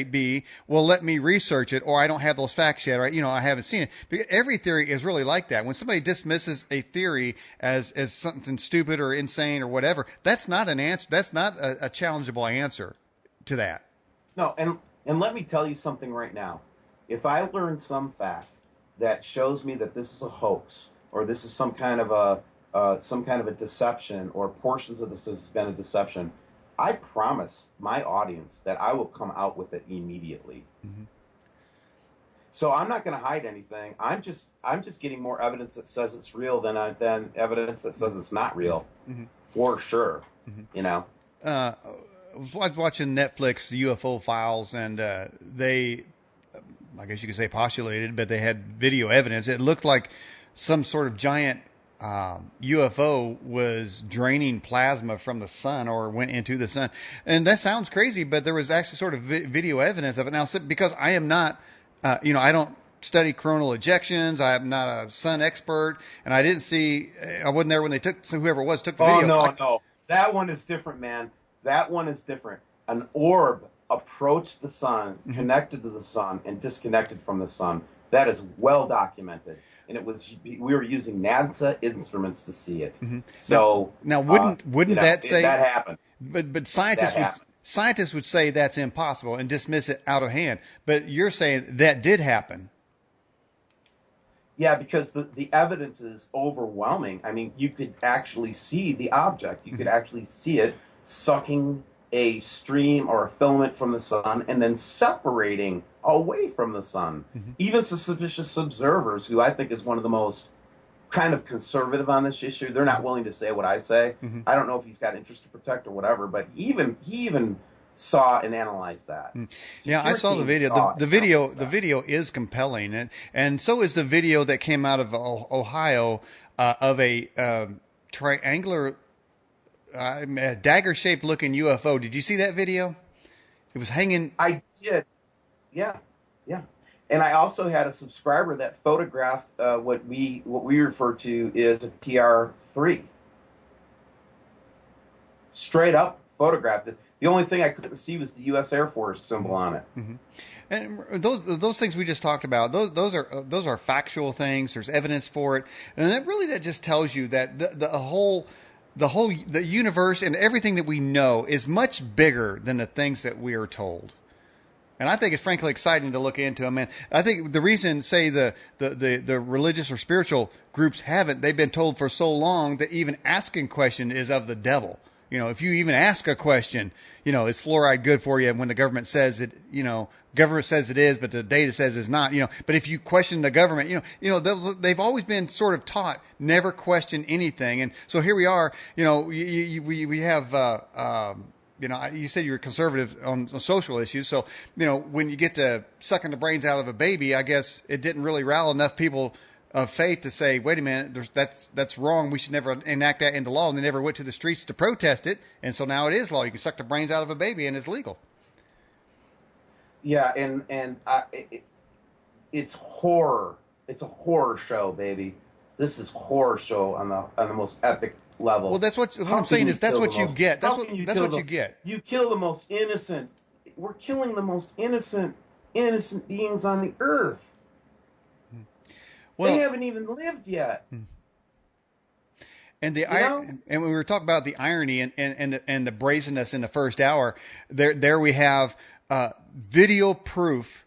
be, well, let me research it, or I don't have those facts yet, or, I haven't seen it. Because every theory is really like that. When somebody dismisses a theory as something stupid or insane or whatever, that's not an answer. That's not a challengeable answer to that. No, and let me tell you something right now. If I learn some fact that shows me that this is a hoax, or this is some kind of a deception, or portions of this has been a deception, I promise my audience that I will come out with it immediately. Mm-hmm. So I'm not going to hide anything. I'm just getting more evidence that says it's real than evidence that says it's not real, Mm-hmm. for sure. Mm-hmm. I was watching Netflix UFO Files, and they, I guess you could say, postulated, but they had video evidence. It looked like some sort of giant UFO was draining plasma from the sun, or went into the sun. And that sounds crazy, but there was actually sort of video evidence of it. Now, because I am not, I don't study coronal ejections. I'm not a sun expert, and I wasn't there when they whoever it was took the video. No. That one is different, man. That one is different. An orb approached the sun, connected to the sun, and disconnected from the sun. That is well documented. And we were using NASA instruments to see it. Mm-hmm. So now wouldn't that say that happened? But scientists would say that's impossible and dismiss it out of hand. But you're saying that did happen. Yeah, because the evidence is overwhelming. I mean, you could actually see the object. You could actually see it sucking a stream or a filament from the sun and then separating away from the sun. Even suspicious observers, who I think is one of the most kind of conservative on this issue, they're not willing to say what I say. I don't know if he's got interest to protect or whatever, but he even saw and analyzed that. Yeah, I saw the video. The video is compelling, and so is the video that came out of Ohio of a triangular, dagger-shaped looking UFO. Did you see that video? It was hanging. I did. Yeah. And I also had a subscriber that photographed what we refer to as a TR-3. Straight up photographed it. The only thing I couldn't see was the U.S. Air Force symbol on it. And those things we just talked about, those are factual things. There's evidence for it, and that just tells you that the universe and everything that we know is much bigger than the things that we are told. And I think it's frankly exciting to look into them. And I think the reason, say, the religious or spiritual groups haven't, they've been told for so long that even asking question is of the devil. If you even ask a question, is fluoride good for you? When the government says it, government says it is, but the data says it's not, but if you question the government, they've always been sort of taught never question anything. And so here we are, we have, you said you were conservative on social issues. So, when you get to sucking the brains out of a baby, I guess it didn't really rile enough people of faith to say, wait a minute, that's wrong. We should never enact that into law. And they never went to the streets to protest it. And so now it is law. You can suck the brains out of a baby and it's legal. Yeah. It's horror. It's a horror show, baby. this is horror show on the most epic level. Well, that's what How I'm can saying you is that's kill what the you most- get. how can That's kill what the- you get. You kill the most innocent. We're killing the most innocent beings on the earth. Well, They haven't even lived yet. and You know? and when we were talking about the irony and the brazenness in the first hour, there we have video proof,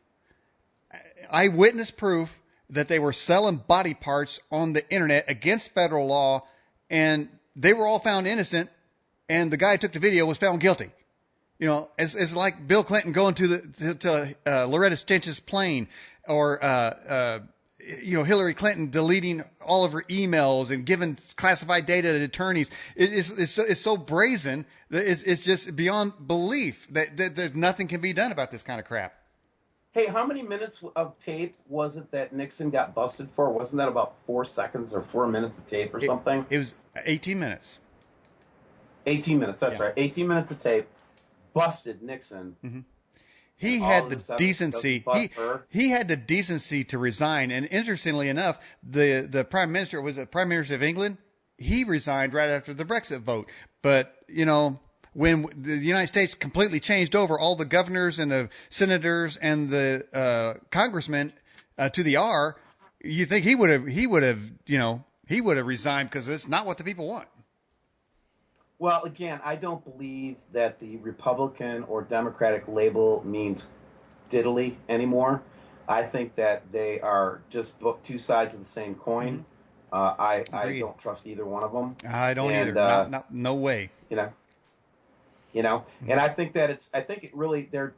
eyewitness proof that they were selling body parts on the internet against federal law, and they were all found innocent, and the guy who took the video was found guilty. You know, it's like Bill Clinton going to Loretta Stinch's plane, or Hillary Clinton deleting all of her emails and giving classified data to attorneys. It's so brazen that it's just beyond belief that there's nothing can be done about this kind of crap. Hey, how many minutes of tape was it that Nixon got busted for? Wasn't that about 4 seconds or 4 minutes of tape or something? It was 18 minutes. 18 minutes, that's Yeah. right. 18 minutes of tape. Busted Nixon. Mm-hmm. He All had of the this evidence decency. doesn't bust her. He had the decency to resign. And interestingly enough, the prime minister was the prime minister of England. He resigned right after the Brexit vote. But when the United States completely changed over, all the governors and the senators and the congressmen to the R, you think he would have resigned because it's not what the people want. Well, again, I don't believe that the Republican or Democratic label means diddly anymore. I think that they are just two sides of the same coin. I don't trust either one of them. I don't either. No way. And I think that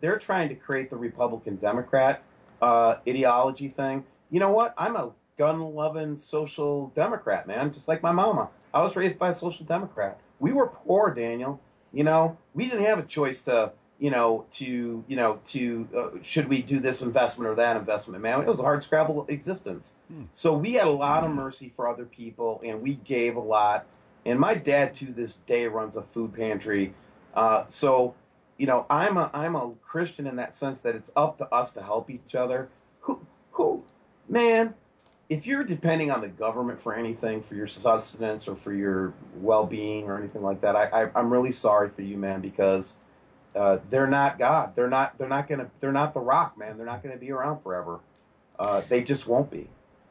they're trying to create the Republican Democrat ideology thing. You know what? I'm a gun-loving social democrat, man, just like my mama. I was raised by a social democrat. We were poor, Daniel. We didn't have a choice to should we do this investment or that investment, man. It was a hard scrabble existence. So we had a lot of mercy for other people, and we gave a lot. And my dad, to this day, runs a food pantry. So I'm a Christian in that sense that it's up to us to help each other. Man, if you're depending on the government for anything, for your sustenance or for your well-being or anything like that, I'm really sorry for you, man, because they're not God. They're not the Rock, man. They're not gonna be around forever. They just won't be.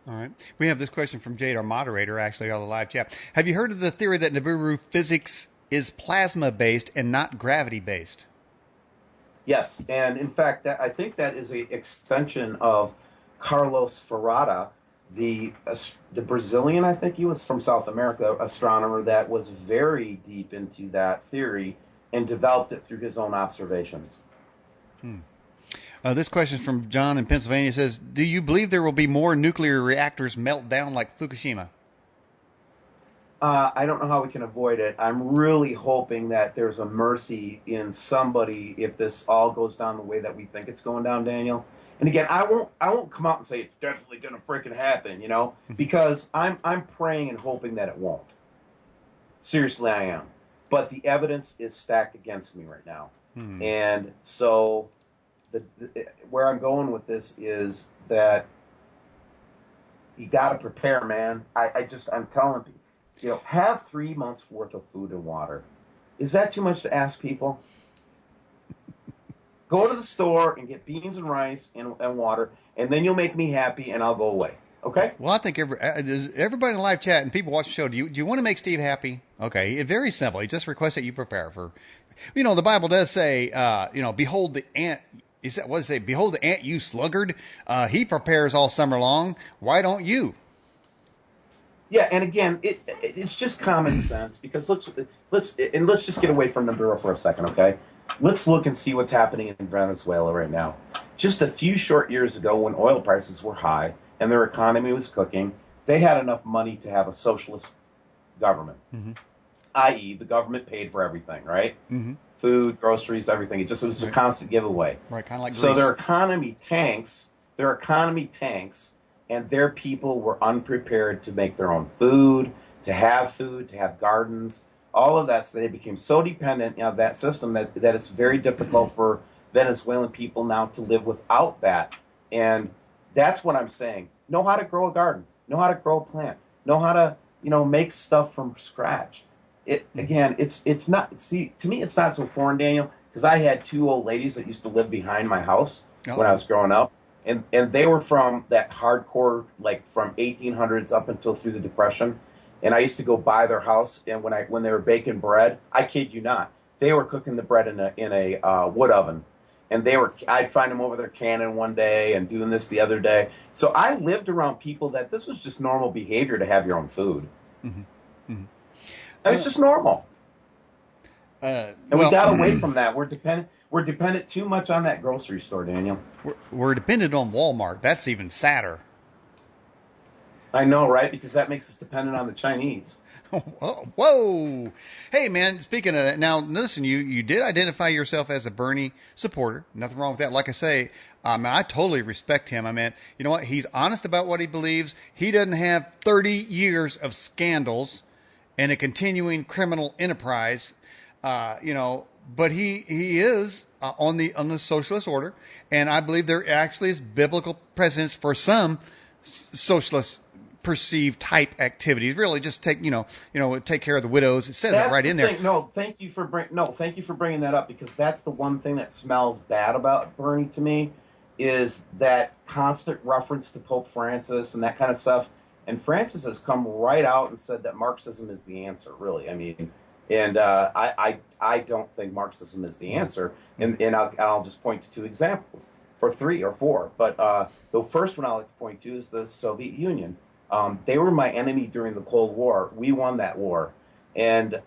All right. We have this question from Jade, our moderator, actually, on the live chat. Have you heard of the theory that Nibiru physics is plasma-based and not gravity-based? Yes, and in fact, I think that is an extension of Carlos Ferrada, the Brazilian, I think he was from South America, astronomer that was very deep into that theory and developed it through his own observations. This question is from John in Pennsylvania. It says, do you believe there will be more nuclear reactors melt down like Fukushima? I don't know how we can avoid it. I'm really hoping that there's a mercy in somebody if this all goes down the way that we think it's going down, Daniel. And again, I won't come out and say it's definitely going to freaking happen, because I'm praying and hoping that it won't. Seriously, I am. But the evidence is stacked against me right now. And so where I'm going with this is that you got to prepare, man. I'm telling people, have 3 months worth of food and water. Is that too much to ask people? Go to the store and get beans and rice and water, and then you'll make me happy, and I'll go away. Okay? Well, I think everybody in the live chat and people watch the show, do you want to make Steve happy? Okay, it's very simple. He just requests that you prepare for, the Bible does say, behold the ant. What does it say? Behold the ant, you sluggard. He prepares all summer long. Why don't you? Yeah, and again, it's just common sense, because let's just get away from the bureau for a second, okay? Let's look and see what's happening in Venezuela right now. Just a few short years ago, when oil prices were high and their economy was cooking, they had enough money to have a socialist government, i.e., the government paid for everything, right? Food, groceries, everything. It was a constant giveaway. Right, kind of like Greece. So their economy tanks, and their people were unprepared to make their own food, to have gardens, all of that. So they became so dependent of that system that it's very difficult for Venezuelan people now to live without that. And that's what I'm saying. Know how to grow a garden. Know how to grow a plant. know how to, make stuff from scratch. It Mm-hmm. again, it's not. See, to me, it's not so foreign, Daniel, because I had two old ladies that used to live behind my house when I Oh, was growing up, and they were from that hardcore, like from 1800s up until through the Depression, and I used to go by their house, and when they were baking bread, I kid you not, they were cooking the bread in a wood oven, and I'd find them over there canning one day and doing this the other day. So I lived around people that this was just normal behavior to have your own food. mm-hmm. Mm-hmm. And it's just normal. And we Well, got away from that. We're dependent too much on that grocery store, Daniel. we're dependent on Walmart. That's even sadder. I know, right? Because that makes us dependent on the Chinese. Whoa. Hey, man, speaking of that, now, listen, you did identify yourself as a Bernie supporter. Nothing wrong with that. Like I say, I totally respect him. I mean, you know what? He's honest about what he believes. He doesn't have 30 years of scandals and a continuing criminal enterprise, but he is on the socialist order. And I believe there actually is biblical precedence for some socialist perceived type activities. Really, just take care of the widows. It says that That's right the in there. thing. Thank you for bringing that up, because that's the one thing that smells bad about Bernie to me is that constant reference to Pope Francis and that kind of stuff. And Francis has come right out and said that Marxism is the answer. Really, I mean, and I don't think Marxism is the answer. And I'll just point to two examples, or three or four. But the first one I like to point to is the Soviet Union. They were my enemy during the Cold War. We won that war, and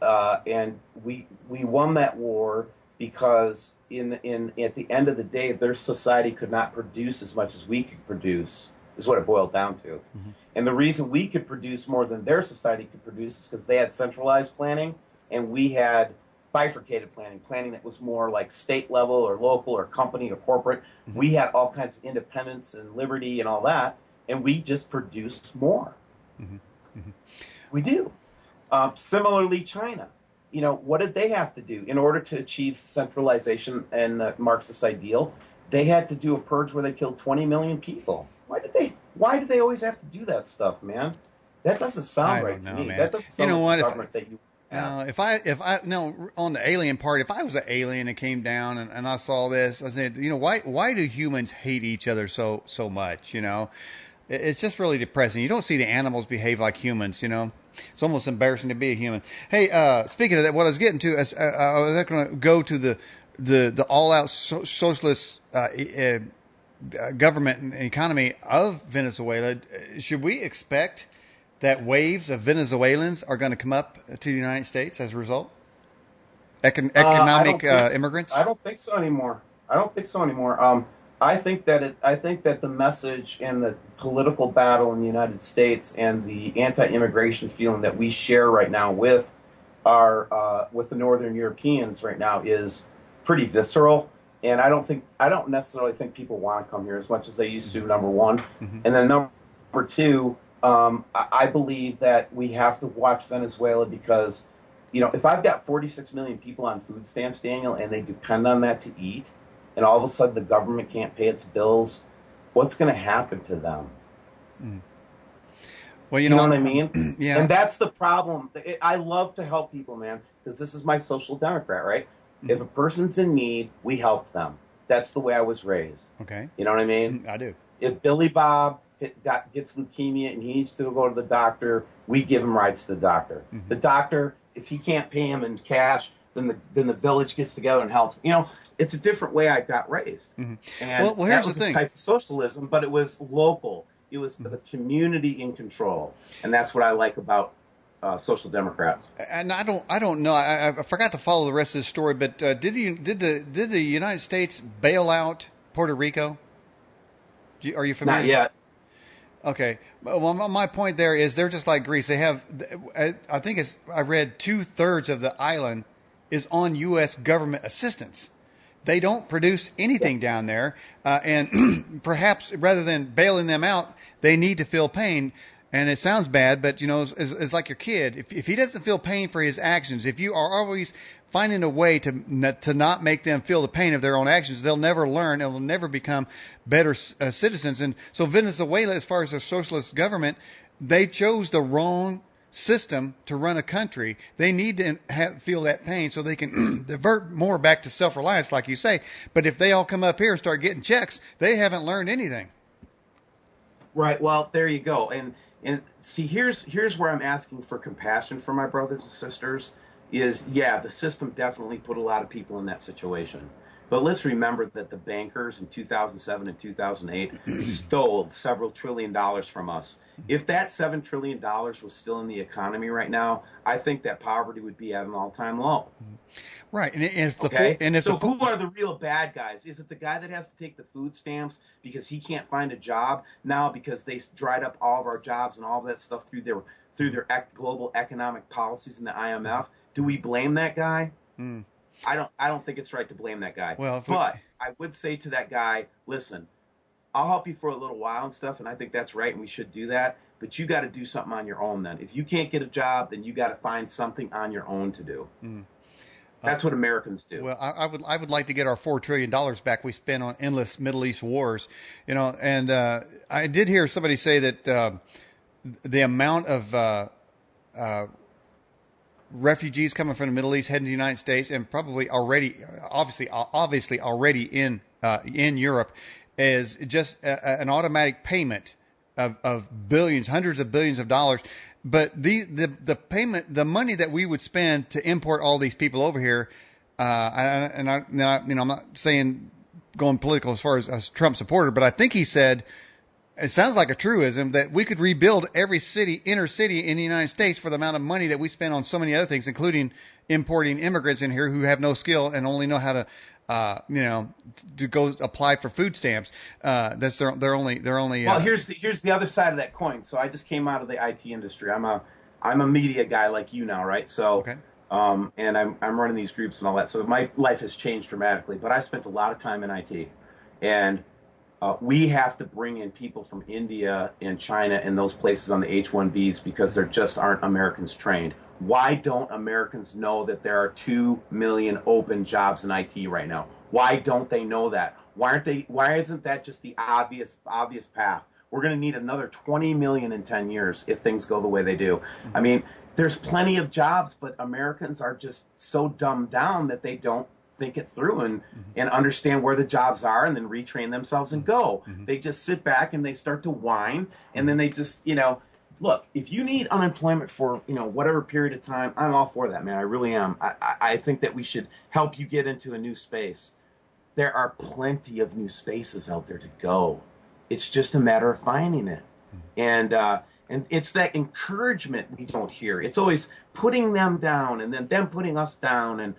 we won that war because in at the end of the day, their society could not produce as much as we could produce. Is what it boiled down to. Mm-hmm. And the reason we could produce more than their society could produce is because they had centralized planning, and we had bifurcated planning that was more like state level or local or company or corporate. Mm-hmm. We had all kinds of independence and liberty and all that, and we just produced more. Mm-hmm. Mm-hmm. We do. Similarly, China. What did they have to do in order to achieve centralization and the Marxist ideal? They had to do a purge where they killed 20 million people. Why did they always have to do that stuff, man? That doesn't I sound right don't to know, me. man. That doesn't You sound know like what? the government that you have. If I no, on the alien part, if I was an alien and came down and I saw this, I said, why do humans hate each other so much? It's just really depressing. You don't see the animals behave like humans. It's almost embarrassing to be a human. Hey, speaking of that, what I was getting to, I was going to go to the all-out socialist government and economy of Venezuela. Should we expect that waves of Venezuelans are going to come up to the United States as a result? Economic immigrants? I don't think so anymore. I don't think so anymore. I think that the message and the political battle in the United States and the anti-immigration feeling that we share right now with with the Northern Europeans right now is pretty visceral. And I don't necessarily think people want to come here as much as they used to. Number one, Mm-hmm. and then number two, I believe that we have to watch Venezuela because, if I've got 46 million people on food stamps, Daniel, and they depend on that to eat, and all of a sudden the government can't pay its bills, what's going to happen to them? Mm. Well, You know what I mean? Yeah. And that's the problem. I love to help people, man, because this is my social democrat, right? Mm-hmm. If a person's in need, we help them. That's the way I was raised. Okay. You know what I mean? I do. If Billy Bob gets leukemia and he needs to go to the doctor, we give him rides to the doctor. Mm-hmm. The doctor, if he can't pay him in cash, then the village gets together and helps. It's a different way I got raised. Mm-hmm. And Well, that here's was the a thing. type of socialism, but it was local. It was the community in control, and that's what I like about social democrats. And I don't know. I forgot to follow the rest of the story, but did the United States bail out Puerto Rico? Are you familiar? Not yet. Okay. Well, my point there is they're just like Greece. They have, I think I read 2/3 of the island is on U.S. government assistance. They don't produce anything down there, and perhaps rather than bailing them out, they need to feel pain. And it sounds bad, but it's like your kid. If he doesn't feel pain for his actions, if you are always finding a way to not make them feel the pain of their own actions, they'll never learn and will never become better citizens. And so Venezuela, as far as their socialist government, they chose the wrong system to run a country. They need to feel that pain so they can divert more back to self-reliance, like you say. But if they all come up here and start getting checks, they haven't learned anything. Right. Well, there you go. And see, here's where I'm asking for compassion for my brothers and sisters. Is yeah, the system definitely put a lot of people in that situation. But let's remember that the bankers in 2007 and 2008 stole several $trillion from us. If that $7 trillion was still in the economy right now, I think that poverty would be at an all-time low. Right. And if the Okay. and if So the who are the real bad guys? Is it the guy that has to take the food stamps because he can't find a job now because they dried up all of our jobs and all of that stuff through their global economic policies in the IMF? Do we blame that guy? Mm. I don't think it's right to blame that guy. Well, but I would say to that guy, listen, I'll help you for a little while and stuff, and I think that's right, and we should do that. But you got to do something on your own then. If you can't get a job, then you got to find something on your own to do. Mm. That's what Americans do. Well, I would like to get our $4 trillion back we spent on endless Middle East wars, and I did hear somebody say that the amount of refugees coming from the Middle East heading to the United States and probably obviously already in Europe is just an automatic payment of billions, hundreds of billions of dollars. But the payment, the money that we would spend to import all these people over here, I'm not saying going political as far as a Trump supporter, but I think he said, it sounds like a truism, that we could rebuild every inner city in the United States for the amount of money that we spend on so many other things, including importing immigrants in here who have no skill and only know how to, to go apply for food stamps. That's their only. Well, here's the other side of that coin. So I just came out of the IT industry. I'm a media guy like you now, right? So, okay. And I'm running these groups and all that. So my life has changed dramatically. But I spent a lot of time in IT, and we have to bring in people from India and China and those places on the H-1Bs because there just aren't Americans trained. Why don't Americans know that there are 2 million open jobs in IT right now? Why don't they know that? Why isn't that just the obvious path? We're going to need another 20 million in 10 years if things go the way they do. Mm-hmm. I mean, there's plenty of jobs, but Americans are just so dumbed down that they don't think it through and understand where the jobs are and then retrain themselves and go. Mm-hmm. They just sit back and they start to whine, and then they just, look, if you need unemployment for, whatever period of time, I'm all for that, man. I really am. I think that we should help you get into a new space. There are plenty of new spaces out there to go. It's just a matter of finding it. Mm-hmm. And it's that encouragement we don't hear. It's always putting them down and then them putting us down, and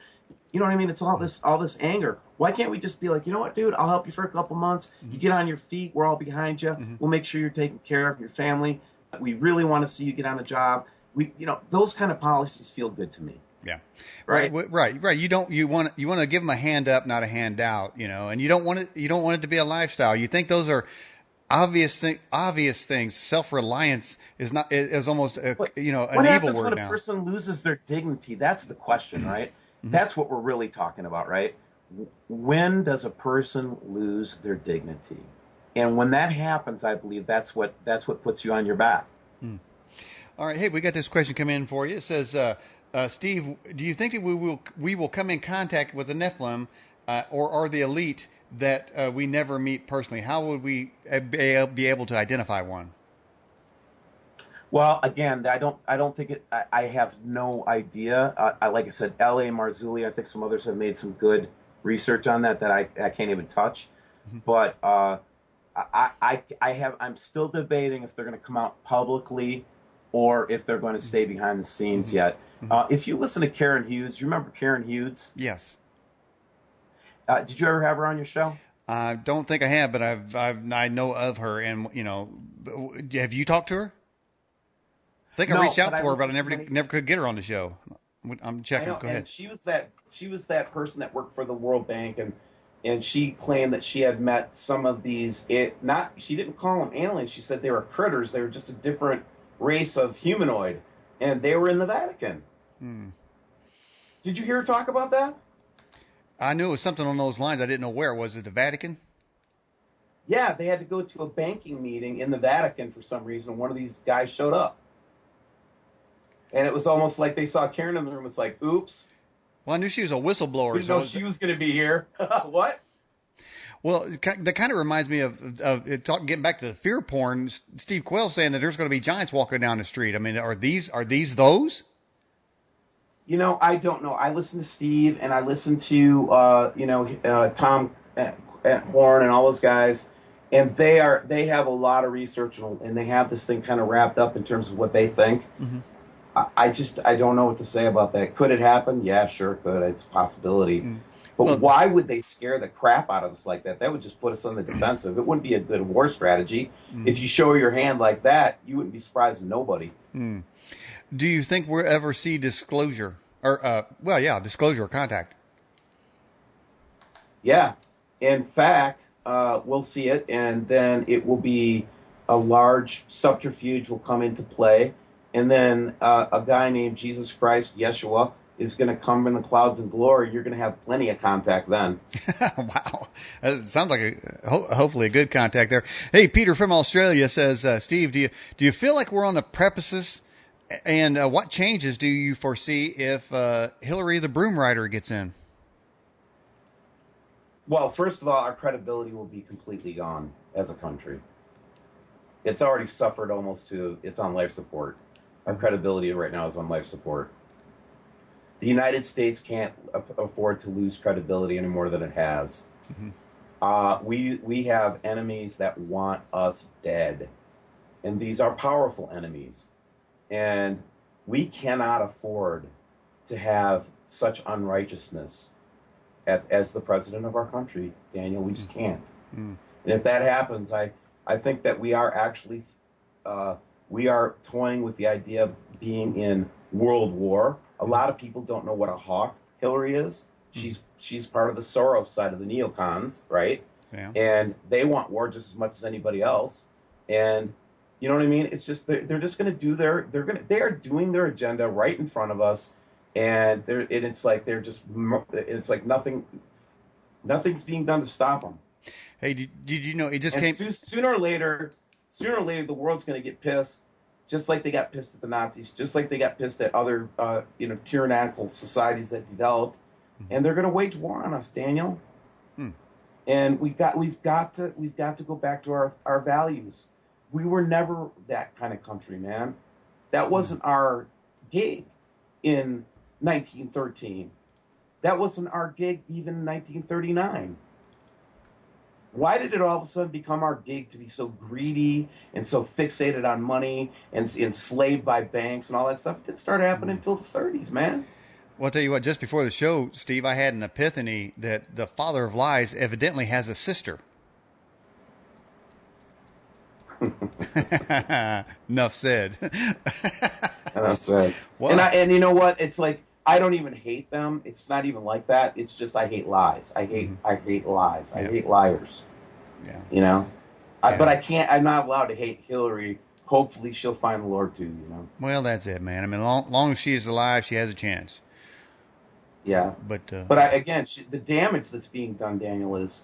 you know what I mean? It's all this anger. Why can't we just be like, you know what, dude? I'll help you for a couple months. Mm-hmm. You get on your feet. We're all behind you. Mm-hmm. We'll make sure you're taken care of, your family. We really want to see you get on a job. Those kind of policies feel good to me. Yeah. Right. Right. You want to give them a hand up, not a handout, and you don't want it to be a lifestyle. You think those are obvious things. Self-reliance is almost an evil word now. What happens when a person loses their dignity? That's the question, right? Mm-hmm. That's what we're really talking about, right? When does a person lose their dignity? And when that happens, I believe that's what puts you on your back. Mm. All right. Hey, we got this question come in for you. It says, Steve, do you think that we will come in contact with the Nephilim or the elite that we never meet personally? How would we be able to identify one? Well, again, I don't think it. I have no idea. Like I said, L.A. Marzulli. I think some others have made some good research on that I can't even touch. Mm-hmm. But I'm still debating if they're going to come out publicly or if they're going to stay behind the scenes mm-hmm. yet. Mm-hmm. If you listen to Karen Hughes, you remember Karen Hughes? Yes. Did you ever have her on your show? I don't think I have, but I know of her, and have you talked to her? I think I reached out to her, but I never could get her on the show. I'm checking. Go ahead. And she was that person that worked for the World Bank, and she claimed that she had met some of these. She didn't call them aliens. She said they were critters. They were just a different race of humanoid, and they were in the Vatican. Hmm. Did you hear her talk about that? I knew it was something on those lines. I didn't know where. Was it the Vatican? Yeah, they had to go to a banking meeting in the Vatican for some reason, and one of these guys showed up. And it was almost like they saw Karen in the room. It's like, oops, Well, I knew she was a we whistleblower, didn't so know she was going to be here. What? well, that kind of reminds me of getting back to the fear porn. Steve Quayle saying that there's going to be giants walking down the street. I mean, are these those? I don't know. I listen to Steve and I listen to Tom at Horn and all those guys, and they have a lot of research and they have this thing kind of wrapped up in terms of what they think. Mm-hmm. I don't know what to say about that. Could it happen? Yeah, sure, it could. It's a possibility. Mm. But Well, why would they scare the crap out of us like that? That would just put us on the defensive. It wouldn't be a good war strategy. If you show your hand like that, you wouldn't be surprising nobody. do you think we'll ever see disclosure or disclosure or contact? Yeah. In fact, we'll see it, and then it will be a large subterfuge will come into play, and then a guy named Jesus Christ, Yeshua, is going to come in the clouds in glory. You're going to have plenty of contact then. Wow, that sounds like hopefully a good contact there. Hey, Peter from Australia says, Steve, do you feel like we're on the precipice? And what changes do you foresee if Hillary the broom rider gets in? Well, first of all, our credibility will be completely gone as a country. It's already suffered it's on life support. Our credibility right now is on life support. The United States can't afford to lose credibility any more than it has. Mm-hmm. We have enemies that want us dead, and these are powerful enemies. And we cannot afford to have such unrighteousness as the president of our country, Daniel. We just can't. And if that happens, I think that we are actually toying with the idea of being in world war. A lot of people don't know what a hawk Hillary is. She's part of the Soros side of the neocons, right? Yeah. And they want war just as much as anybody else. And you know what I mean? It's just they're just going to do they are doing their agenda right in front of us, and it's like nothing's being done to stop them. Hey, did you know it just And came? Sooner or later, the world's going to get pissed, just like they got pissed at the Nazis, just like they got pissed at other tyrannical societies that developed, and they're going to wage war on us, Daniel. And we've got to go back to our values. We were never that kind of country, man. That wasn't our gig in 1913. That wasn't our gig even in 1939. Why did it all of a sudden become our gig to be so greedy and so fixated on money and enslaved by banks and all that stuff? It didn't start happening until the 30s, man. Well, I'll tell you what, just before the show, Steve, I had an epiphany that the father of lies evidently has a sister. Enough said. Enough said. Well, And you know what? It's like, I don't even hate them. It's not even like that. It's just I hate lies. I hate lies. I hate liars. Yeah. Yeah. But I can't. I'm not allowed to hate Hillary. Hopefully, she'll find the Lord too. Well, that's it, man. I mean, long as she's alive, she has a chance. Yeah. But The damage that's being done, Daniel, is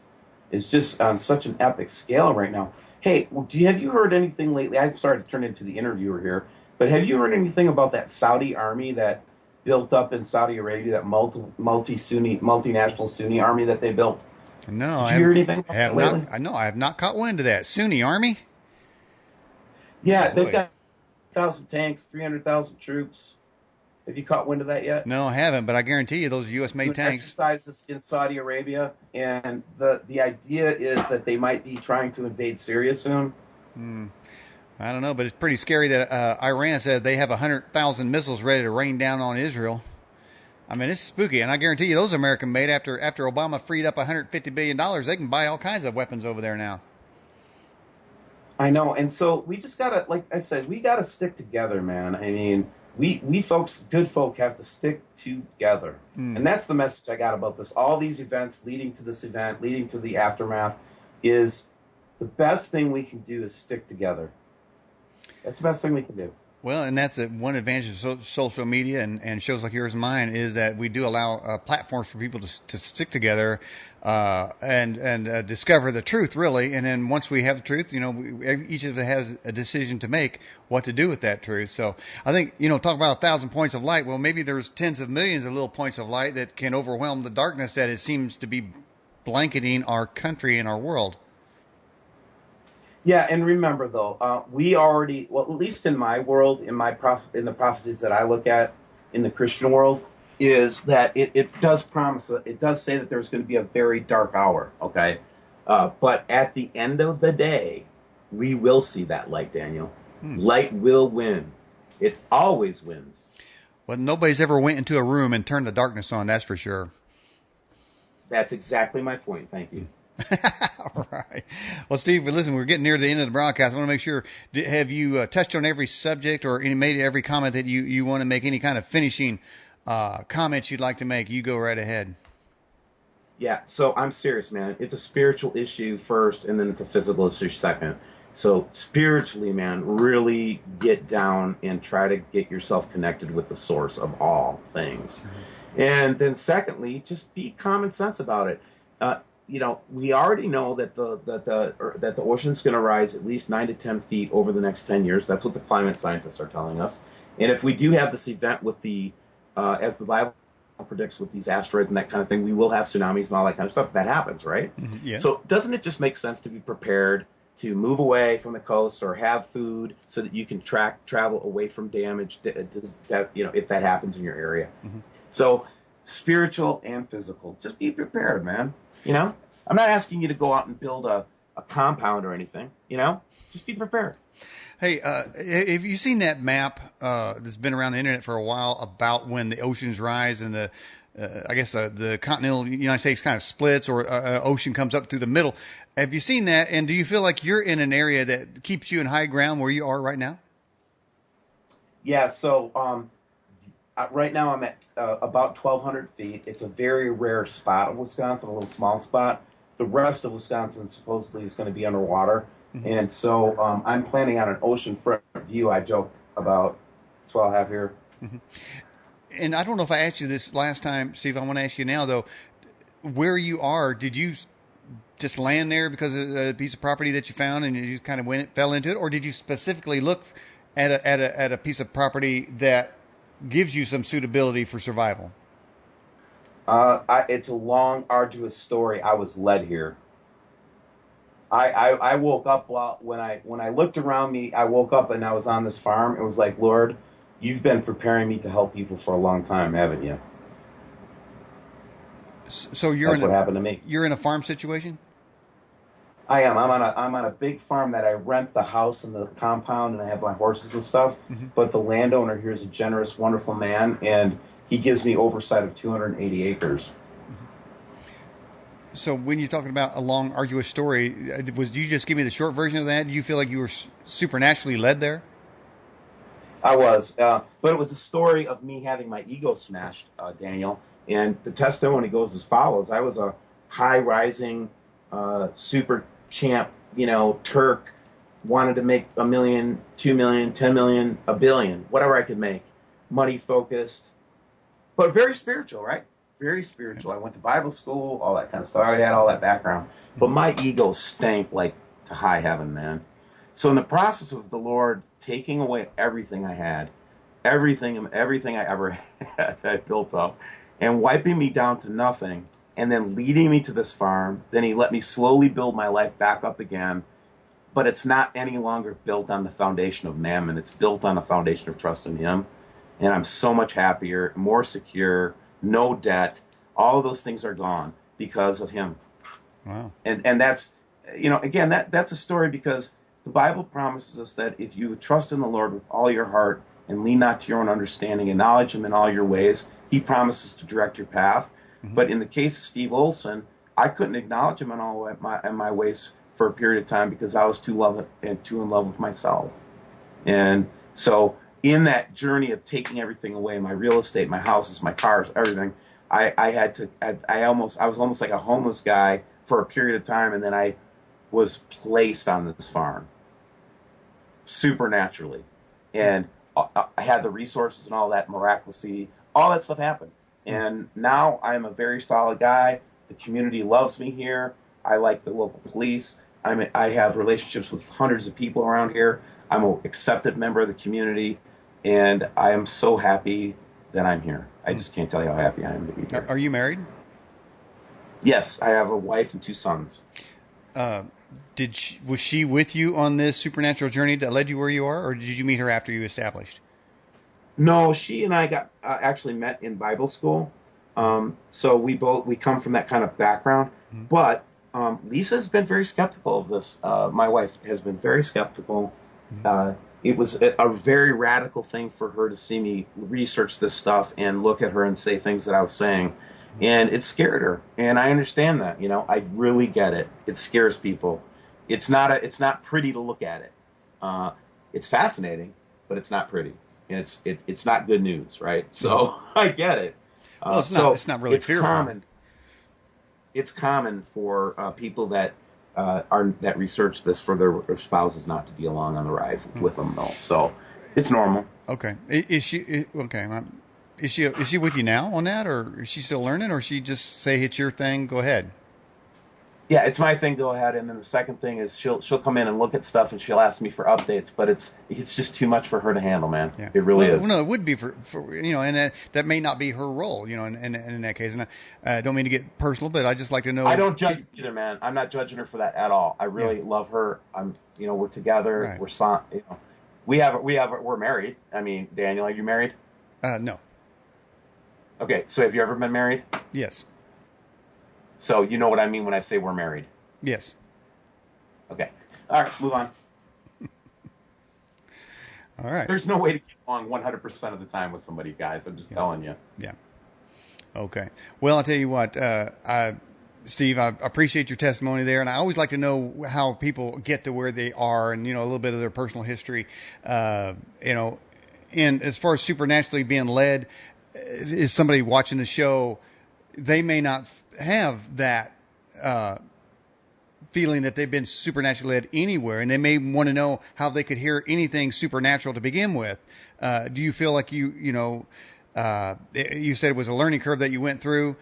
just on such an epic scale right now. Hey, have you heard anything lately? I'm sorry to turn into the interviewer here, but have you heard anything about that Saudi army that built up in Saudi Arabia, that multinational Sunni army that they built? No, Did you hear anything about have that lately? not. I have not caught wind of that Sunni army. Yeah, Oh, they've got 1,000 tanks, 300,000 troops. Have you caught wind of that yet? No, I haven't, but I guarantee you those U.S.-made tanks. Exercises in Saudi Arabia, and the idea is that they might be trying to invade Syria soon. I don't know, but it's pretty scary that Iran said they have 100,000 missiles ready to rain down on Israel. I mean, it's spooky, and I guarantee you those are American-made. After Obama freed up $150 billion, they can buy all kinds of weapons over there now. I know, and so we just gotta, like I said, we gotta stick together, man. I mean, we folks, good folk, have to stick together, and that's the message I got about this. All these events leading to this event, leading to the aftermath, is the best thing we can do is stick together. That's the best thing we can do. Well, and that's one advantage of social media and shows like yours and mine is that we do allow platforms for people to stick together and discover the truth, really. And then once we have the truth, each of us has a decision to make what to do with that truth. So I think, talk about 1,000 points of light. Well, maybe there's tens of millions of little points of light that can overwhelm the darkness that it seems to be blanketing our country and our world. Yeah, and remember though, we already, well, at least in my world, in the prophecies that I look at in the Christian world, is that it does promise, it does say that there's going to be a very dark hour, okay? But at the end of the day, we will see that light, Daniel. Light will win. It always wins. Well, nobody's ever went into a room and turned the darkness on, that's for sure. That's exactly my point. Thank you. All right. Well, Steve, listen, we're getting near the end of the broadcast. I want to make sure, have you touched on every subject or made every comment that you want to make? Any kind of finishing comments you'd like to make? You go right ahead. Yeah, so I'm serious, man. It's a spiritual issue first, and then it's a physical issue second. So spiritually, man, really get down and try to get yourself connected with the source of all things. And then secondly, just be common sense about it. We already know that the ocean's going to rise at least 9 to 10 feet over the next 10 years. That's what the climate scientists are telling us. And if we do have this event with as the Bible predicts, with these asteroids and that kind of thing, we will have tsunamis and all that kind of stuff. That happens, right? Mm-hmm. Yeah. So doesn't it just make sense to be prepared to move away from the coast or have food so that you can travel away from damage if that happens in your area? Mm-hmm. So spiritual and physical, just be prepared, man. I'm not asking you to go out and build a compound or anything, just be prepared. Hey, have you seen that map that's been around the internet for a while about when the oceans rise and the continental United States kind of splits or ocean comes up through the middle? Have you seen that? And do you feel like you're in an area that keeps you in high ground where you are right now? Yeah. So, right now I'm at about 1,200 feet. It's a very rare spot of Wisconsin, a little small spot. The rest of Wisconsin supposedly is going to be underwater. Mm-hmm. And so I'm planning on an oceanfront view. I joke about. That's what I'll have here. Mm-hmm. And I don't know if I asked you this last time, Steve. I want to ask you now, though. Where you are, did you just land there because of a piece of property that you found and you kind of fell into it? Or did you specifically look at a piece of property that gives you some suitability for survival? It's a long, arduous story. I was led here. I woke up when I looked around me. I woke up and I was on this farm. It was like, Lord, you've been preparing me to help people for a long time, haven't you? So that's what happened to me. You're in a farm situation? I am. I'm on a big farm that I rent the house and the compound, and I have my horses and stuff. Mm-hmm. But the landowner here is a generous, wonderful man, and he gives me oversight of 280 acres. Mm-hmm. So when you're talking about a long, arduous story, did you just give me the short version of that? Do you feel like you were supernaturally led there? I was, but it was a story of me having my ego smashed, Daniel. And the testimony goes as follows: I was a high-rising, super champ, Turk, wanted to make $1 million, $2 million, $10 million, $1 billion, whatever I could make, money focused, but very spiritual, right? Very spiritual. I went to Bible school, all that kind of stuff. I had all that background, but my ego stank like to high heaven, man. So in the process of the Lord taking away everything I had, everything I ever had, I built up, and wiping me down to nothing, and then leading me to this farm, then he let me slowly build my life back up again. But it's not any longer built on the foundation of mammon. It's built on the foundation of trust in him. And I'm so much happier, more secure, no debt. All of those things are gone because of him. Wow. And that's, again, that's a story because the Bible promises us that if you trust in the Lord with all your heart and lean not to your own understanding, acknowledge him in all your ways, he promises to direct your path. Mm-hmm. But in the case of Steve Olson, I couldn't acknowledge him in all my ways for a period of time because I was too in love with myself. And so in that journey of taking everything away, my real estate, my houses, my cars, everything, I was almost like a homeless guy for a period of time, and then I was placed on this farm supernaturally. And I had the resources and all that miraculously. All that stuff happened. And now I'm a very solid guy. The community loves me here. I like the local police. I have relationships with hundreds of people around here. I'm an accepted member of the community, and I am so happy that I'm here. I just can't tell you how happy I am to be here. Are you married? Yes, I have a wife and 2 sons. Was she with you on this supernatural journey that led you where you are, or did you meet her after you established? No, she and I got actually met in Bible school. So we come from that kind of background. Mm-hmm. But Lisa's been very skeptical of this. My wife has been very skeptical. Mm-hmm. It was a very radical thing for her to see me research this stuff and look at her and say things that I was saying. And it scared her, and I understand that. I really get it. It scares people. It's not pretty to look at it. It's fascinating, but it's not pretty, and it's not good news, right? So I get it. Well, it's not really fearful. It's common for people that that research this for their spouses not to be along on the ride with them, though. So it's normal. Okay. Is she okay? Is she with you now on that, or is she still learning, or she just say it's your thing? Go ahead. Yeah, it's my thing. Go ahead. And then the second thing is she'll come in and look at stuff and she'll ask me for updates, but it's just too much for her to handle, man. Yeah. It really is. Well, no, it would be for and that may not be her role, in that case. And I don't mean to get personal, but I just like to know. I don't judge either, man. I'm not judging her for that at all. I really love her. We're together. Right. We're married. I mean, Daniel, are you married? No. Okay, so have you ever been married? Yes. So you know what I mean when I say we're married? Yes. Okay. All right, move on. All right. There's no way to get along 100% of the time with somebody, guys. I'm just telling you. Yeah. Okay. Well, I'll tell you what, Steve, I appreciate your testimony there, and I always like to know how people get to where they are and, a little bit of their personal history, and as far as supernaturally being led, is somebody watching the show, they may not have that feeling that they've been supernaturally led anywhere, and they may want to know how they could hear anything supernatural to begin with. Do you feel like you said it was a learning curve that you went through?